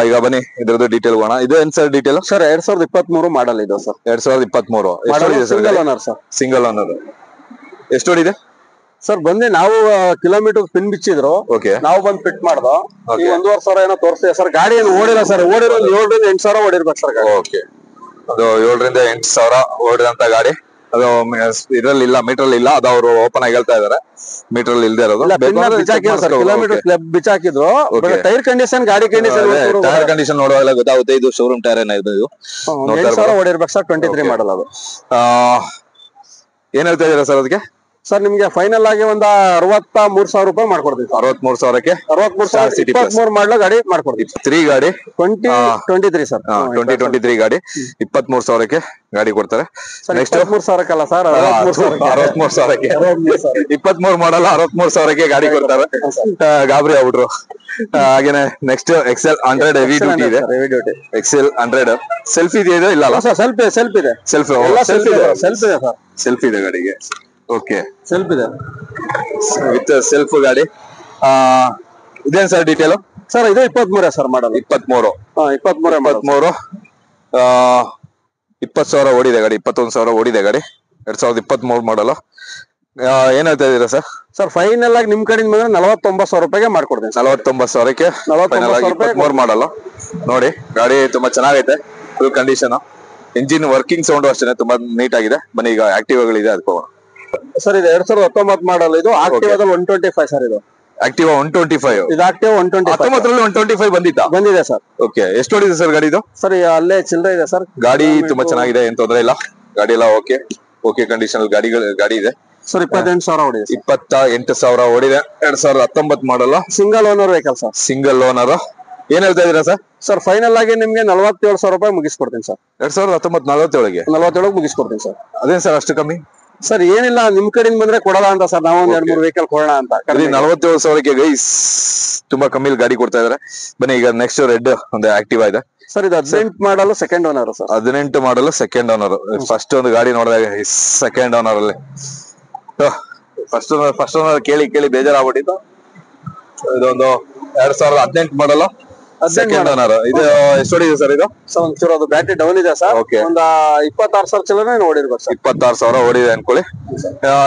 ಈಗ ಬನ್ನಿ ಇದ್ರದ್ದು ಡೀಟೇಲ್ ಹೋಗೋಣ. ಇದು ಏನ್ ಸರ್ ಡೀಟೇಲ್? ಸರ್ 2023 ಮಾಡಲ್ ಇದು ಸರ್. 2023 ಎಷ್ಟು ಹೊಡಿದೆ sir? Single owner sir. Single owner. ಎಷ್ಟು ಹೊಡಿದೆ ಸರ್? ಬಂದೆ ನಾವು ಕಿಲೋಮೀಟರ್ ಪಿನ್ ಬಿಚ್ಚಿದ್ರು, ನಾವು ಬಂದು ಫಿಟ್ ಮಾಡ್ದೋ. 1,500 ಏನೋ ತೋರಿಸ್ತೀವಿ ಸರ್. ಗಾಡಿ ಏನು ಓಡಿಲ್ಲ ಸರ್, ಓಡಿರೋ 7,000 ರಿಂದ 8,000 ಓಡಿರ್ಬೇಕು ಸರ್ ಗಾಡಿ. ಓಕೆ, ಅದು 7,000 ರಿಂದ 8,000 ಓಡಿದಂತ ಗಾಡಿ. ಅದು ಇದ್ರಲ್ಲಿ ಇಲ್ಲ, ಮೀಟರ್ ಇಲ್ಲ. ಅದು ಅವರು ಓಪನ್ ಆಗಿ ಹೇಳ್ತಾ ಇದಾರೆ, ಮೀಟರ್ ಇಲ್ದೇ ಇರೋದು. ಕಿಲೋಮೀಟರ್ ಬಿಚ್ಚಾಕಿದ್ರು. ಟೈರ್ ಕಂಡೀಷನ್, ಗಾಡಿ ಕಂಡೀಷನ್, ಟೈರ್ ಕಂಡೀಷನ್ ನೋಡುವಾಗ ಗೊತ್ತಾಗುತ್ತೆ ಇದು ಶೋರೂಮ್ ಟೈರ್ ಏನಾಗಿದೆ. ಇದು 8,000 ಓಡಿರ್ಬೇಕು ಸರ್. 23 ಮಾಡಲ್ ಅದು. ಏನ್ ಹೇಳ್ತಾ ಇದೀರಾ ಸರ್ ಅದಕ್ಕೆ? ಸರ್ ನಿಮ್ಗೆ ಫೈನಲ್ ಆಗಿ ಒಂದು 63,000 ರೂಪಾಯಿ ಮಾಡ್ಕೊಡ್ತೀವಿ. 63,000ಕ್ಕೆ 23 ಮಾಡಲು ಗಾಡಿ ಮಾಡ್ಕೊಡ್ತೀವಿ. 3 ಗಾಡಿ 2023 ಸರ್. 2023 ಗಾಡಿ 23,000ಕ್ಕೆ ಗಾಡಿ ಕೊಡ್ತಾರೆ. ನೆಕ್ಸ್ಟ್ 63,000ಕ್ಕಲ್ಲ ಸರ್, 63,000ಕ್ಕೆ 23 ಮಾಡಲ್ಲ 63,000ಕ್ಕೆ ಗಾಡಿ ಕೊಡ್ತಾರೆ. ಗಾಬರಿ ಆಗ್ಬಿಟ್ರು. ಹಾಗೇನೆ ನೆಕ್ಸ್ಟ್ XL100 ಹೆವಿ ಡ್ಯೂಟಿ ಇದೆ. XL100 ಸೆಲ್ಫ್ ಇದೆ ಇಲ್ಲ? ಸೆಲ್ಫ್ ಇದೆ. ಸೆಲ್ಫ್ ಇದೆ ಸರ್. ಸೆಲ್ಫ್ ಇದೆ ಗಾಡಿಗೆ. ಓಕೆ, ಸೆಲ್ಫ್ ಇದೆ ವಿತ್ ಸೆಲ್ಫ್ ಗಾಡಿ. ಇದೇನ್ ಸರ್ ಡೀಟೇಲ್? ಸರ್ ಇದು 23 ಸರ್ ಮಾಡಲ್. 23 20,000 ಓಡಿದೆ ಗಾಡಿ. 21,000 ಓಡಿದೆ ಗಾಡಿ. 2023 ಮಾಡಲ್. ಏನ್ ಹೇಳ್ತಾ ಇದೀರಾ ಸರ್? ಸರ್ ಫೈನಲ್ ಆಗಿ ನಿಮ್ ಕಡೆಯಿಂದ ಬಂದ್ರೆ 49,000 ರೂಪಾಯಿಗೆ ಮಾಡ್ಕೊಡ್ತೀನಿ. 49,000ಕ್ಕೆ 23 ಮಾಡಲ್. ನೋಡಿ ಗಾಡಿ ತುಂಬಾ ಚೆನ್ನಾಗೈತೆ, full condition. Engine working sound ಅಷ್ಟೇ ತುಂಬಾ ನೀಟ್ ಆಗಿದೆ. ಬನ್ನಿ ಈಗ ಆಕ್ಟಿವಾಗಳಿದೆ ಅದಕ್ಕೆ ಹೋಗೋಣ. ಸರ್ ಇದು 2019 ಮಾಡಲ್. ಇದು ಆಕ್ಟಿವಾದಲ್ಲಿ 125 ಸರ್. ಇದು ಆಕ್ಟಿವಾ 125. ಇದು ಆಕ್ಟಿವಾ 125. 125 ಬಂದಿದೆ ಸರ್. ಓಕೆ, ಎಷ್ಟು ಹೊಡಿದೆ ಸರ್ ಗಾಡಿ ಇದು? ಸರ್ ಅಲ್ಲೇ ಚಿಲ್ಲರೆ ಇದೆ ಸರ್. ಗಾಡಿ ತುಂಬಾ ಚೆನ್ನಾಗಿದೆ, ಏನ್ ತೊಂದರೆ ಇಲ್ಲ. ಗಾಡಿ ಎಲ್ಲ ಓಕೆ ಕಂಡೀಷನ್ ಗಾಡಿ ಇದೆ. ಸರ್ 28,000 ಓಡಿದೆ. 28,000 ಓಡಿದೆ. 2019 model. Single owner vehicle sir. Single owner. ಏನ್ ಹೇಳ್ತಾ ಇದೀರಾ ಸರ್? ಸರ್ ಫೈನಲ್ ಆಗಿ ನಿಮ್ಗೆ 47,000 ರೂಪಾಯಿ ಮುಗಿಸ್ಕೊಡ್ತೀನಿ ಸರ್. 2019 47 ಮುಗಿಸ್ಕೊಡ್ತೀನಿ ಸರ್. ಅದೇನ್ ಸರ್ ಅಷ್ಟು ಕಮ್ಮಿ? ಸರ್ ಏನಿಲ್ಲ, ನಿಮ್ ಕಡೆಯಿಂದ ಬಂದ್ರೆ ಕೊಡಲ್ಲ ಅಂತ ಸರ್. ನಾವು 2-3 ವೆಹಿಕಲ್ ಕೊಡೋಣ ಅಂತ. 47,000ಕ್ಕೆ ಗೈಸ್ ತುಂಬಾ ಕಮ್ಮಿ ಗಾಡಿ ಕೊಡ್ತಾ ಇದಾರೆ. ಬನ್ನಿ ಈಗ ನೆಕ್ಸ್ಟ್ ರೆಡ್ ಒಂದು ಆಕ್ಟಿವಾ ಇದೆ ಸರ್. ಇದು 18 model second owner sir. 18 model second owner. First ಒಂದು ಗಾಡಿ ನೋಡಿದಾಗ ಸೆಕೆಂಡ್ ಓನರ್ ಅಲ್ಲಿ ಫಸ್ಟ್ ಓನರ್ ಕೇಳಿ ಬೇಜಾರಾಗ್ಬಿಟ್ಟಿತ್ತು. ಇದೊಂದು 2018 ಮಾಡಲ್ ಸೆಕೆಂಡ್ ಓನರ್. ಇದು ಎಷ್ಟು ಹೊಡಿದೆ ಸರ್? ಇದು ಒಂಚೂರು ಅದು ಬ್ಯಾಟ್ರಿ ಡೌನ್ ಇದೆ ಸರ್. ಒಂದು 26,000 ಚಿಲ್ಲರೆ ಓಡಿರ್ಬೇಕು ಸರ್. 26,000 ಓಡಿದೆ ಅನ್ಕೊಳ್ಳಿ.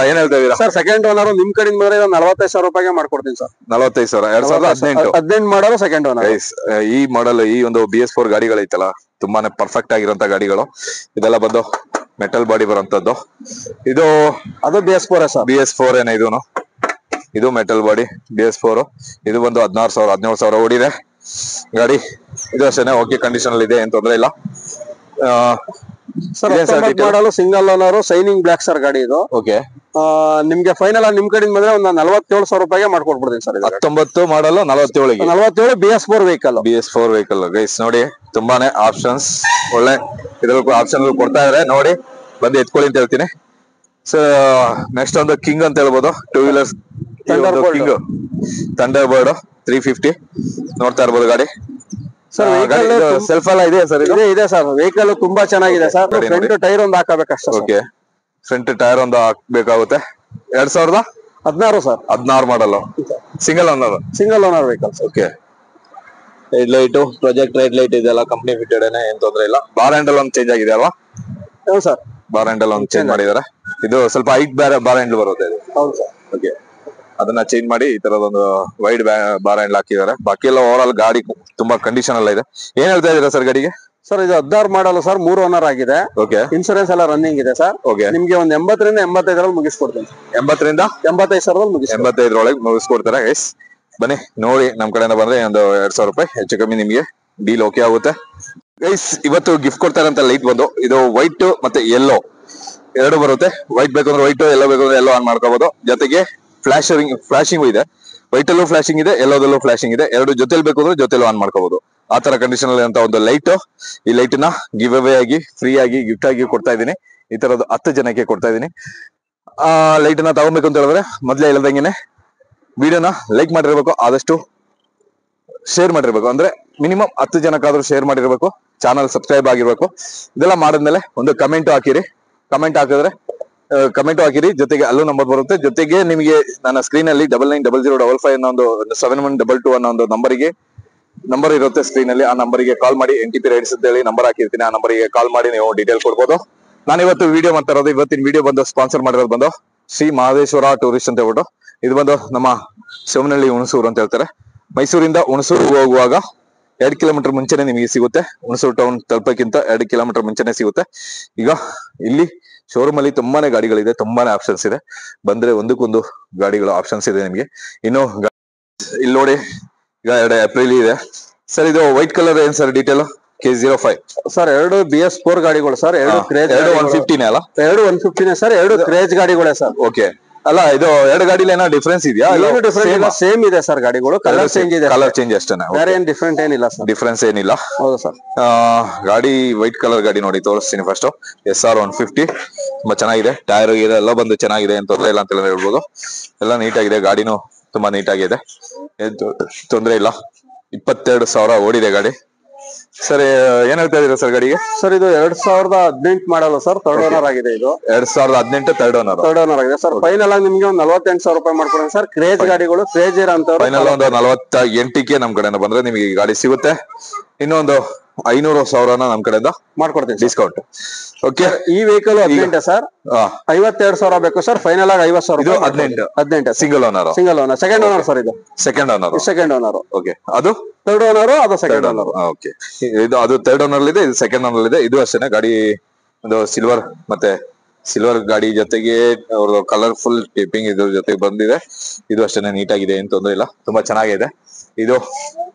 ಏನ್ ಹೇಳ್ತಾ ಇದೀರಾ ಸರ್? ಸೆಕೆಂಡ್ ಓನರ್ ನಿಮ್ ಕಡೆಯಿಂದ ಬಂದ್ರೆ 45,000 ರೂಪಾಯಿಗೆ ಮಾಡ್ಕೊಡ್ತೀನಿ ಸರ್. 45,000 2018 model second owner. ಈ ಮಾಡಲ್ ಈ ಒಂದು BS4 ಗಾಡಿಗಳೈತಲ್ಲ ತುಂಬಾನೇ ಪರ್ಫೆಕ್ಟ್ ಆಗಿರೋಂತ ಗಾಡಿಗಳು. ಇದೆಲ್ಲ ಬಂದು ಮೆಟಲ್ ಬಾಡಿ ಬರುವಂತದ್ದು. ಇದು ಅದು BS4 ಸರ್. BS4 ಏನ ಇದು ಮೆಟಲ್ ಬಾಡಿ BS4. ಇದು ಬಂದು 16,000 17,000 ಓಡಿದೆ ಗಾಡಿ. ಇದು ಅಷ್ಟೇ ಓಕೆ ಕಂಡೀಷನ್ ಅಲ್ಲಿ ಇದೆ, ಏನ್ ತೊಂದರೆ ಇಲ್ಲ. Sir model single owner shining black sir ಗಾಡಿ ಇದು. ಓಕೆ, ನಿಮ್ಗೆ ಫೈನಲ್ ನಿಮ್ಮ ಕಡೆಯಿಂದ ಬಂದ್ರೆ ಒಂದು 47,000 ರೂಪಾಯಿಗೆ ಮಾಡ್ಕೊಡ್ಬಿಡ್ತೀನಿ ಸರ್. 19 ಮಾಡಲು 47 BS4 ವೆಹಿಕಲ್. ಗೈಸ್ ನೋಡಿ ತುಂಬಾನೇ ಆಪ್ಷನ್ಸ್ ಒಳ್ಳೆ ಇದ್ರಲ್ಲಿ ಆಪ್ಷನ್ ಕೊಡ್ತಾ ಇದಾರೆ. ನೋಡಿ ಬಂದು ಎತ್ಕೊಳ್ಳಿ ಅಂತ ಹೇಳ್ತೀನಿ. ಸೊ ನೆಕ್ಸ್ಟ್ ಒಂದು ಕಿಂಗ್ ಅಂತ ಹೇಳ್ಬೋದು. 2 ವೀಲರ್ಸ್ ಕಿಂಗ್ ಥಂಡರ್ ಬರ್ಡ್ 350 ನೋಡ್ತಾ ಇರ್ಬೋದು ಗಾಡಿ. ಸರ್ ಸೆಲ್ಫ್ ಎಲ್ಲ ಇದೆ ಸರ್? ಇದೆ ಸರ್. ವೆಹಿಕಲ್ ತುಂಬಾ ಚೆನ್ನಾಗಿದೆ ಸರ್. ಫ್ರಂಟ್ ಟೈರ್ ಒಂದು ಹಾಕಬೇಕಷ್ಟೇ. ಓಕೆ, ಫ್ರಂಟ್ ಟೈರ್ ಒಂದು ಹಾಕ್ಬೇಕಾಗುತ್ತೆ. 2016 ಸರ್. 16 ಮಾಡಲ್ single owner vehicle. Okay, head light project red light ಇದೆಲ್ಲ ಕಂಪ್ನಿ ಫಿಟೆಡ್ ಏನ್ ತೊಂದರೆ ಇಲ್ಲ. ಬಾರ್ ಹ್ಯಾಂಡಲ್ ಒಂದು ಚೇಂಜ್ ಆಗಿದೆ ಅಲ್ವಾ? ಹೌದು ಸರ್, ಬಾರ್ ಹ್ಯಾಂಡಲ್ ಒಂದು ಚೇಂಜ್ ಮಾಡಿದಾರೆ. ಇದು ಸ್ವಲ್ಪ ಹೈಟ್ ಬಾರ್ ಹ್ಯಾಂಡಲ್ ಬರುತ್ತೆ ಇದು. ಹೌದು ಸರ್. ಓಕೆ, ಅದನ್ನ ಚೇಂಜ್ ಮಾಡಿ ಈ ತರದೊಂದು ವೈಡ್ ಬಾರ್ ಹ್ಯಾಂಡಲ್ ಹಾಕಿದ್ದಾರೆ. ಬಾಕಿ ಎಲ್ಲ ಓವರ್ ಆಲ್ ಗಾಡಿ ತುಂಬಾ ಕಂಡೀಷನ್ ಎಲ್ಲ ಇದೆ. ಏನ್ ಹೇಳ್ತಾ ಇದೀರಾ ಸರ್ ಗಾಡಿಗೆ? ಸರ್ ಇದು 16 ಮಾಡಲ್ ಸರ್. 3 ಓನರ್ ಆಗಿದೆ. ಓಕೆ, ಇನ್ಸೂರೆನ್ಸ್ ಎಲ್ಲ ರನ್ನಿಂಗ್ ಇದೆ ಸರ್. ಓಕೆ, ನಿಮ್ಗೆ ಒಂದು 80 ರಿಂದ 85 ಮುಗಿಸ್ಕೊಡ್ತೀನಿ. 80 ರಿಂದ 85,000 85 ಒಳಗೆ ಮುಗಿಸ್ಕೊಡ್ತಾರೆ ಗೈಸ್. ಬನ್ನಿ ನೋಡಿ ನಮ್ ಕಡೆಯಿಂದ ಬಂದ್ರೆ ಒಂದು 2000 ರೂಪಾಯಿ ಹೆಚ್ಚು ಕಮ್ಮಿ ನಿಮ್ಗೆ ಡೀಲ್ ಓಕೆ ಆಗುತ್ತೆ ಗೈಸ್. ಇವತ್ತು ಗಿಫ್ಟ್ ಕೊಡ್ತಾರಂತ ಲೈಟ್ ಬಂದು ಇದು ವೈಟ್ ಮತ್ತೆ ಯೆಲ್ಲೋ ಎರಡು ಬರುತ್ತೆ. ವೈಟ್ ಬೇಕಂದ್ರೆ ವೈಟ್, ಯೆಲ್ಲೋ ಬೇಕಂದ್ರೆ ಯೆಲ್ಲೋ ಆನ್ ಮಾಡ್ಕೋಬಹುದು. ಜೊತೆಗೆ ಫ್ಲಾಶಿಂಗ್ ಇದೆ, ವೈಟ್ ಅಲ್ಲೂ ಫ್ಲಾಶಿಂಗ್ ಇದೆ, ಯೆಲ್ಲೋದಲ್ಲೂ ಫ್ಲಾಶಿಂಗ್ ಇದೆ. ಎರಡು ಜೊತೆಲಿ ಬೇಕು ಅಂದ್ರೆ ಜೊತೆಲೂ ಆನ್ ಮಾಡ್ಕೋಬಹುದು. ಆ ತರ ಕಂಡೀಷನ್ ಅಲ್ಲಿ ಅಂತ ಒಂದು ಲೈಟ್, ಈ ಲೈಟ್ ನ ಗಿವ್ ಅವೇ ಆಗಿ ಫ್ರೀ ಆಗಿ ಗಿಫ್ಟ್ ಆಗಿ ಕೊಡ್ತಾ ಇದೀನಿ. ಈ ತರದ್ದು 10 ಜನಕ್ಕೆ ಕೊಡ್ತಾ ಇದೀನಿ. ಆ ಲೈಟ್ ನ ತಗೊಬೇಕು ಅಂತ ಹೇಳಿದ್ರೆ ಮೊದ್ಲೇ ಹೇಳ್ದಂಗೆನೆ ವಿಡಿಯೋನ ಲೈಕ್ ಮಾಡಿರ್ಬೇಕು, ಆದಷ್ಟು ಶೇರ್ ಮಾಡಿರ್ಬೇಕು. ಅಂದ್ರೆ ಮಿನಿಮಮ್ 10 ಜನಕ್ಕಾದ್ರೂ ಶೇರ್ ಮಾಡಿರ್ಬೇಕು, ಚಾನಲ್ ಸಬ್ಸ್ಕ್ರೈಬ್ ಆಗಿರ್ಬೇಕು. ಇದೆಲ್ಲ ಮಾಡಿದ್ಮೇಲೆ ಒಂದು ಕಮೆಂಟ್ ಹಾಕಿರಿ. ಕಮೆಂಟ್ ಹಾಕಿರಿ, ಜೊತೆಗೆ ಅಲ್ಲೂ ನಂಬರ್ ಬರುತ್ತೆ. ಜೊತೆಗೆ ನಿಮಗೆ ನನ್ನ ಸ್ಕ್ರೀನ್ ಅಲ್ಲಿ 990055 ಅನ್ನೋ ಒಂದು 7122 ಅನ್ನೋ ಒಂದು ನಂಬರ್ ಇರುತ್ತೆ ಸ್ಕ್ರೀನ್ ಅಲ್ಲಿ. ಆ ನಂಬರಿಗೆ ಕಾಲ್ ಮಾಡಿ, NTP ರೈಡ್ಸ್ ಅಂತ ಹೇಳಿ ನಂಬರ್ ಹಾಕಿರ್ತೀನಿ. ಆ ನಂಬರಿಗೆ ಕಾಲ್ ಮಾಡಿ ನೀವು ಡೀಟೇಲ್ ಕೊಡ್ಬೋದು. ನಾನು ಇವತ್ತು ವಿಡಿಯೋ ಮಾಡ್ತಾ ಇರೋದು, ಇವತ್ತಿನ ವಿಡಿಯೋ ಬಂದು ಸ್ಪಾನ್ಸರ್ ಮಾಡಿರೋದು ಬಂದು ಶ್ರೀ ಮಹದೇಶ್ವರ ಟೂರಿಸ್ಟ್ ಅಂತ ಹೇಳ್ಬಿಟ್ಟು. ಇದು ಬಂದು ನಮ್ಮ ಶಿವನಹಳ್ಳಿ ಹುಣಸೂರು ಅಂತ ಹೇಳ್ತಾರೆ. ಮೈಸೂರಿಂದ ಹುಣಸೂರು ಹೋಗುವಾಗ 2 ಕಿಲೋಮೀಟರ್ ಮುಂಚೆನೆ ನಿಮಗೆ ಸಿಗುತ್ತೆ. ಹುಣಸೂರು ಟೌನ್ ತಲುಪಕ್ಕಿಂತ 2 ಕಿಲೋಮೀಟರ್ ಮುಂಚೆನೆ ಸಿಗುತ್ತೆ. ಈಗ ಇಲ್ಲಿ ಶೋರೂಮ್ ಅಲ್ಲಿ ತುಂಬಾನೇ ಗಾಡಿಗಳಿದೆ, ತುಂಬಾನೇ ಆಪ್ಷನ್ಸ್ ಇದೆ. ಬಂದ್ರೆ ಒಂದಕ್ಕೊಂದು ಗಾಡಿಗಳು ಆಪ್ಷನ್ಸ್ ಇದೆ ನಿಮ್ಗೆ. ಇನ್ನು ಇಲ್ಲಿ ನೋಡಿ, ಈಗ 2 ಏಪ್ರಿಲ್ ಇದೆ ಸರ್. ಇದು ವೈಟ್ ಕಲರ್ ಏನ್ ಸರ್ ಡೀಟೇಲ್? K05 sir. ಎರಡು BS4 ಗಾಡಿಗಳು ಸರ್. ಎರಡು ಕ್ರೇಜ್ 150 ಅಲ್ಲ? ಎರಡು 150 ಸರ್. ಎರಡು ಕ್ರೇಜ್ ಗಾಡಿಗಳೇ ಸರ್. ಓಕೆ. ಅಲ್ಲ, ಇದು 2 ಗಾಡಿಲಿ ಏನೋ ಡಿಫ್ರೆನ್ಸ್ ಇದೆಯಾ? ಸೇಮ್ ಇದೆ ಸರ್. ಗಾಡಿಗಳು ಕಲರ್ ಚೇಂಜ್ ಇದೆ, ಕಲರ್ ಚೇಂಜ್ ಅಷ್ಟೇನಾ? ಬೇರೆ ಏನ್ ಡಿಫ್ರೆಂಟ್ ಏನಿಲ್ಲ ಸರ್. ಡಿಫ್ರೆನ್ಸ್ ಏನಿಲ್ಲ. ಹೌದು ಸರ್. ಗಾಡಿ ವೈಟ್ ಕಲರ್ ಗಾಡಿ ನೋಡಿ ತೋರಿಸ್ತೀನಿ ಫಸ್ಟ್. SR 150 ತುಂಬಾ ಚೆನ್ನಾಗಿದೆ. ಟೈರ್ ಎಲ್ಲ ಬಂದು ಚೆನ್ನಾಗಿದೆ, ಏನ್ ತೊಂದ್ರೆ ಇಲ್ಲ ಅಂತ ಹೇಳ್ಬೋದು. ಎಲ್ಲ ನೀಟಾಗಿದೆ, ಗಾಡಿನೂ ತುಂಬಾ ನೀಟಾಗಿದೆ, ತೊಂದ್ರೆ ಇಲ್ಲ. 22,000 ಓಡಿದೆ ಗಾಡಿ. ಸರ್ ಏನ್ ಹೇಳ್ತಾ ಇದೀರಾ ಸರ್ ಗಾಡಿಗೆ? ಸರ್ ಇದು 2018 ಮಾಡಲ್ಲ ಸರ್. ಥರ್ಡ್ ಓನರ್ ಆಗಿದೆ. ಇದು 2018 ಥರ್ಡ್ ಓನರ್ ಆಗಿದೆ ಸರ್. ಫೈನಲ್ ಆಗಿ ನಿಮ್ಗೆ ಒಂದು 48,000 ರೂಪಾಯಿ ಮಾಡ್ಕೊಡಿ ಸರ್. ಕ್ರೇಜ್ ಗಾಡಿಗಳು, ಕ್ರೇಜ್ ಇರೋಂತವ್ರು ಫೈನಲ್ ಒಂದು 48ಕ್ಕೆ ನಮ್ ಕಡೆಯಿಂದ ಬಂದ್ರೆ ನಿಮಗೆ ಈ ಗಾಡಿ ಸಿಗುತ್ತೆ. ಇನ್ನೊಂದು 500,000 ನಮ್ ಕಡೆಯಿಂದ ಮಾಡ್ಕೊಡ್ತೀನಿ ಡಿಸ್ಕೌಂಟ್. ಓಕೆ. ಈ ವೆಹಿಕಲ್ 18 ಸರ್. 52,000 ಬೇಕು ಸರ್. ಫೈನಲ್ ಆಗಿ 50,000. ಇದು 18 single owner. Second owner sir. ಇದು ಸೆಕೆಂಡ್ ಓನರ್. ಓಕೆ. ಅದು ಥರ್ಡ್ ಓನರ್, ಅದು ಸೆಕೆಂಡ್ ಓನರ್. ಓಕೆ. ಅದು ಥರ್ಡ್ ಓನರ್ ಇದೆ, ಇದು ಸೆಕೆಂಡ್ ಓನರ್ ಇದೆ. ಇದು ಅಷ್ಟೇನೆ ಗಾಡಿ ಒಂದು ಸಿಲ್ವರ್ ಗಾಡಿ ಜೊತೆಗೆ ಅವ್ರದ್ದು ಕಲರ್ಫುಲ್ ಟೇಪಿಂಗ್ ಇದ್ರ ಜೊತೆಗೆ ಬಂದಿದೆ. ಇದು ಅಷ್ಟೇನೆ ನೀಟಾಗಿದೆ, ಏನ್ ತೊಂದ್ರೆ ಇಲ್ಲ, ತುಂಬಾ ಚೆನ್ನಾಗಿದೆ. ಇದು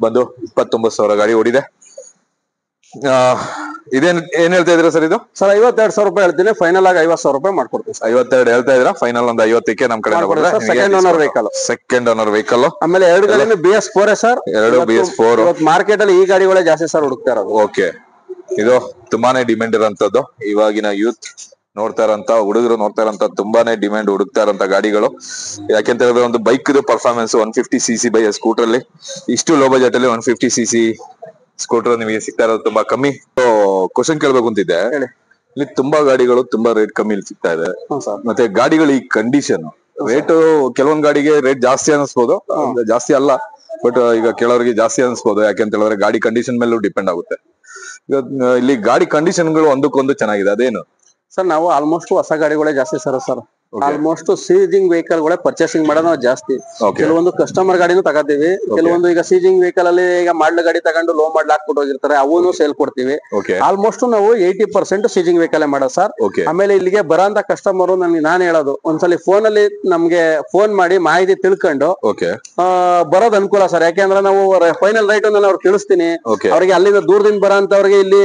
ಬಂದು 29,000 ಗಾಡಿ ಓಡಿದೆ. ಇದೇನ್ ಏನ್ ಹೇಳ್ತಾ ಇದ್ದೀರಾ ಸರ್? ಇದು ಸರ್ 52,000 ರೂಪಾಯಿ ಹೇಳ್ತೀನಿ. ಫೈನಲ್ ಆಗಿ 50,000 ರೂಪಾಯಿ ಮಾಡ್ಕೊಡ್ತೀನಿ. 52 ಹೇಳ್ತಾ ಇದ್ದೀರಾ? ಫೈನಲ್ ಒಂದು 50ಕ್ಕೆ ನಮ್ ಕಡೆ ಸೆಕೆಂಡ್ ಓನರ್ ವೆಹಿಕಲ್. ಆಮೇಲೆ 2 ಗಾಡಿನೂ BS4 ಸರ್. 2 BS4. ಮಾರ್ಕೆಟ್ ಅಲ್ಲಿ ಈ ಗಾಡಿಗಳೇ ಜಾಸ್ತಿ ಸರ್ ಹುಡುಕ್ತಾ ಇರೋದು. ಓಕೆ. ಇದು ತುಂಬಾನೇ ಡಿಮ್ಯಾಂಡ್ ಇರೋಂಥದ್ದು. ಇವಾಗಿನ ಯೂತ್ ನೋಡ್ತಾ ಇರೋಂತ ಹುಡುಗರು ನೋಡ್ತಾ ಇರೋಂತ ತುಂಬಾನೇ ಡಿಮ್ಯಾಂಡ್ ಹುಡುಕ್ತಾ ಇರೋಂತ ಗಾಡಿಗಳು. ಯಾಕೆಂತ ಹೇಳಿದ್ರೆ ಒಂದು bike performance 150cc by scooter ಅಲ್ಲಿ, ಇಷ್ಟು ಲೋ ಬಜೆಟ್ ಅಲ್ಲಿ 150cc ಸ್ಕೂಟರ್ ನಿಮಗೆ ಸಿಗ್ತಾ ಇರೋದು ತುಂಬಾ ಕಮ್ಮಿ. ಕ್ವಶನ್ ಕೇಳ್ಬೇಕು ಅಂತಿದ್ದೆ. ಇಲ್ಲಿ ತುಂಬಾ ಗಾಡಿಗಳು ತುಂಬಾ ರೇಟ್ ಕಮ್ಮಿ ಸಿಗ್ತಾ ಇದೆ. ಮತ್ತೆ ಗಾಡಿಗಳು ಈ ಕಂಡೀಷನ್ ರೇಟ್, ಕೆಲವೊಂದ್ ಗಾಡಿಗೆ ರೇಟ್ ಜಾಸ್ತಿ ಅನಿಸ್ಬೋದು, ಜಾಸ್ತಿ ಅಲ್ಲ, ಬಟ್ ಈಗ ಕೆಲವರಿಗೆ ಜಾಸ್ತಿ ಅನಿಸ್ಬೋದು. ಯಾಕೆಂತ ಹೇಳಿದ್ರೆ ಗಾಡಿ ಕಂಡೀಷನ್ ಮೇಲೂ ಡಿಪೆಂಡ್ ಆಗುತ್ತೆ. ಇಲ್ಲಿ ಗಾಡಿ ಕಂಡೀಷನ್ಗಳು ಒಂದಕ್ಕೊಂದು ಚೆನ್ನಾಗಿದೆ. ಅದೇನು ಸರ್? ನಾವು ಆಲ್ಮೋಸ್ಟ್ ಹೊಸ ಗಾಡಿಗಳೇ ಜಾಸ್ತಿ ಸರ್. ಆಲ್ಮೋಸ್ಟ್ ಸೀಜಿಂಗ್ ವೆಹಿಕಲ್ ಗಳೇ ಪರ್ಚೇಸಿಂಗ್ ಮಾಡೋದು ಜಾಸ್ತಿ. ಕೆಲವೊಂದು ಕಸ್ಟಮರ್ ಗಾಡಿನೂ ತಗೋತೀವಿ. ಕೆಲವೊಂದು ಈಗ ಸೀಜಿಂಗ್ ವೆಹಿಕಲ್ ಅಲ್ಲಿ ಈಗ ಮಾಡ್ಲ ಗಾಡಿ ತಗೊಂಡು ಲೋ ಮಾಡ್ಲ ಹಾಕ್ಬಿಟ್ಟು ಹೋಗಿರ್ತಾರೆ, ಅವನು ಸೇಲ್ ಕೊಡ್ತೀವಿ. ಆಲ್ಮೋಸ್ಟ್ ನಾವು 80% ಸೀಜಿಂಗ್ ವೆಹಿಕಲ್ ಮಾಡೋದು ಸರ್. ಆಮೇಲೆ ಇಲ್ಲಿಗೆ ಬರೋಂತ ಕಸ್ಟಮರ್ ನಾನು ಹೇಳೋದು, ಒಂದ್ಸಲಿ ಫೋನ್ ಅಲ್ಲಿ ನಮ್ಗೆ ಫೋನ್ ಮಾಡಿ ಮಾಹಿತಿ ತಿಳ್ಕೊಂಡು ಬರೋದ್ ಅನುಕೂಲ ಸರ್. ಯಾಕೆಂದ್ರೆ ನಾವು ಫೈನಲ್ ರೈಟ್ ನಾನು ಅವ್ರಿಗೆ ತಿಳಿಸ್ತೀನಿ. ಅವ್ರಿಗೆ ಅಲ್ಲಿಂದ ದೂರದಿಂದ ಬರೋಂತವ್ರಿಗೆ ಇಲ್ಲಿ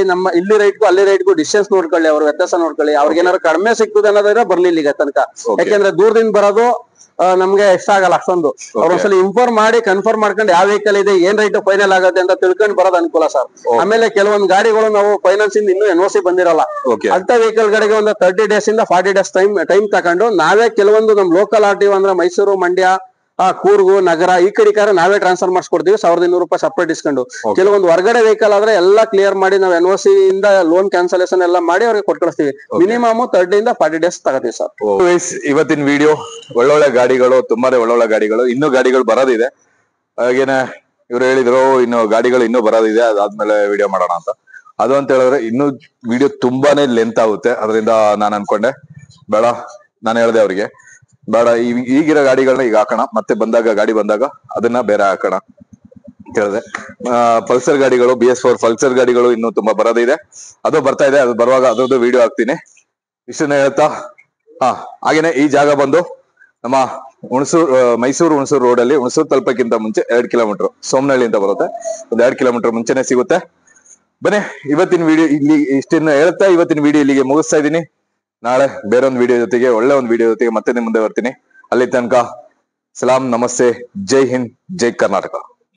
ರೈಟ್ಗೂ ಅಲ್ಲಿ ರೈಟ್ಗೂ ಡಿಸ್ಟೆನ್ಸ್ ನೋಡ್ಕೊಳ್ಳಿ, ಅವ್ರ ವ್ಯತ್ಯಾಸ ನೋಡ್ಕೊಳ್ಳಿ. ಅವ್ರಿಗೆ ಏನಾದ್ರು ಕಡಿಮೆ ಸಿಗ್ತದೆ ಅನ್ನೋದ್ರೆ ಬರ್ಲಿ ಇಲ್ಲಿಗೆ ತನಕ. ಯಾಕೆಂದ್ರೆ ದೂರದಿಂದ ಬರೋದು ನಮ್ಗೆ ಇಷ್ಟ ಆಗಲ್ಲ ಅಷ್ಟೊಂದು. ಅವ್ರೊಂದ್ಸಲ ಇನ್ಫಾರ್ಮ್ ಮಾಡಿ ಕನ್ಫರ್ಮ್ ಮಾಡ್ಕೊಂಡು ಯಾವ ವೆಹಿಕಲ್ ಇದೆ, ಏನ್ ರೈಟ್ ಫೈನಲ್ ಆಗುತ್ತೆ ಅಂತ ತಿಳ್ಕೊಂಡು ಬರೋದು ಅನುಕೂಲ ಸರ್. ಆಮೇಲೆ ಕೆಲವೊಂದು ಗಾಡಿಗಳು ನಾವು ಫೈನಾನ್ಸ್ ಇಂದ ಇನ್ನೂ NOC ಬಂದಿರಲ್ಲ. ಅಂತ ವೆಹಿಕಲ್ ಗಾಡಿಗೆ ಒಂದು 30 days ಇಂದ 40 days ಟೈಮ್ ತಗೊಂಡು ನಾವೇ ಕೆಲವೊಂದು ನಮ್ ಲೋಕಲ್ RTO ಅಂದ್ರೆ ಮೈಸೂರು, ಮಂಡ್ಯ, ಕೂರ್ಗು, ನಗರ ಈ ಕಡೆ ನಾವೇ ಟ್ರಾನ್ಸ್ಫರ್ ಮಾಡಿಸ್ಕೊಡ್ತೀವಿ. 1,200 ರೂಪಾಯಿ ಸಪ್ರೇಟ್ ಇಸ್ಕೊಂಡು. ಕೆಲವೊಂದು ಹೊರಗಡೆ ವೆಹಿಕಲ್ ಆದ್ರೆ ಎಲ್ಲ ಕ್ಲಿಯರ್ ಮಾಡಿ ನಾವು NOC ಇಂದ ಲೋನ್ ಕ್ಯಾನ್ಸಲೇಷನ್ ಎಲ್ಲ ಮಾಡಿ ಅವ್ರಿಗೆ ಕೊಟ್ಟು ಕಳಿಸ್ತೀವಿ. ಮಿನಿಮಮ್ 30 ಇಂದ 40 days ತಗೋತೀವಿ ಸರ್. ಇವತ್ತಿನ ವಿಡಿಯೋ ಒಳ್ಳೊಳ್ಳೆ ಗಾಡಿಗಳು, ತುಂಬಾನೇ ಒಳ್ಳೊಳ್ಳೆ ಗಾಡಿಗಳು, ಇನ್ನೂ ಗಾಡಿಗಳು ಬರೋದಿದೆ. ಹಾಗೇನೆ ಇವ್ರು ಹೇಳಿದ್ರು ಇನ್ನು ಗಾಡಿಗಳು ಇನ್ನೂ ಬರೋದಿದೆ, ಅದಾದ್ಮೇಲೆ ವಿಡಿಯೋ ಮಾಡೋಣ ಅಂತ. ಅದು ಅಂತ ಹೇಳಿದ್ರೆ ಇನ್ನು ವಿಡಿಯೋ ತುಂಬಾನೇ ಲೆಂತ್ ಆಗುತ್ತೆ. ಅದರಿಂದ ನಾನು ಅನ್ಕೊಂಡೆ ಬೇಡ, ನಾನು ಹೇಳ್ದೆ ಅವ್ರಿಗೆ ಬೇಡ, ಈಗಿರೋ ಗಾಡಿಗಳನ್ನ ಈಗ ಹಾಕೋಣ, ಮತ್ತೆ ಗಾಡಿ ಬಂದಾಗ ಅದನ್ನ ಬೇರೆ ಹಾಕೋಣ ಅಂತ ಹೇಳಿದೆ. ಪಲ್ಸರ್ ಗಾಡಿಗಳು, BS4 ಪಲ್ಸರ್ ಗಾಡಿಗಳು ಇನ್ನು ತುಂಬಾ ಬರೋದಿದೆ. ಅದು ಬರ್ತಾ ಇದೆ, ಅದು ಬರುವಾಗ ಅದ್ರದ್ದು ವಿಡಿಯೋ ಹಾಕ್ತೀನಿ. ಇಷ್ಟನ್ನ ಹೇಳ್ತಾ ಹಾಗೇನೆ ಈ ಜಾಗ ಬಂದು ನಮ್ಮ ಮೈಸೂರು ಹುಣಸೂರು ರೋಡ್ ಅಲ್ಲಿ ಹುಣಸೂರು ತಲುಪಕ್ಕಿಂತ ಮುಂಚೆ 2 ಕಿಲೋಮೀಟರ್ ಸೋಮನಹಳ್ಳಿ ಅಂತ ಬರುತ್ತೆ. ಒಂದು 2 ಕಿಲೋಮೀಟರ್ ಮುಂಚೆನೆ ಸಿಗುತ್ತೆ. ಬನ್ನಿ, ಇವತ್ತಿನ ವಿಡಿಯೋ ಇಲ್ಲಿ ಇಷ್ಟನ್ನು ಹೇಳ್ತಾ ಇವತ್ತಿನ ವಿಡಿಯೋ ಇಲ್ಲಿಗೆ ಮುಗಿಸ್ತಾ ಇದ್ದೀನಿ. ನಾಳೆ ಬೇರೊಂದು ವಿಡಿಯೋ ಜೊತೆಗೆ ಒಳ್ಳೆ ಒಂದು ವಿಡಿಯೋ ಜೊತೆಗೆ ಮತ್ತೆ ನಿಮ್ ಮುಂದೆ ಬರ್ತೀನಿ. ಅಲ್ಲಿ ತನಕ ಸಲಾಂ, ನಮಸ್ತೆ, ಜೈ ಹಿಂದ್, ಜೈ ಕರ್ನಾಟಕ.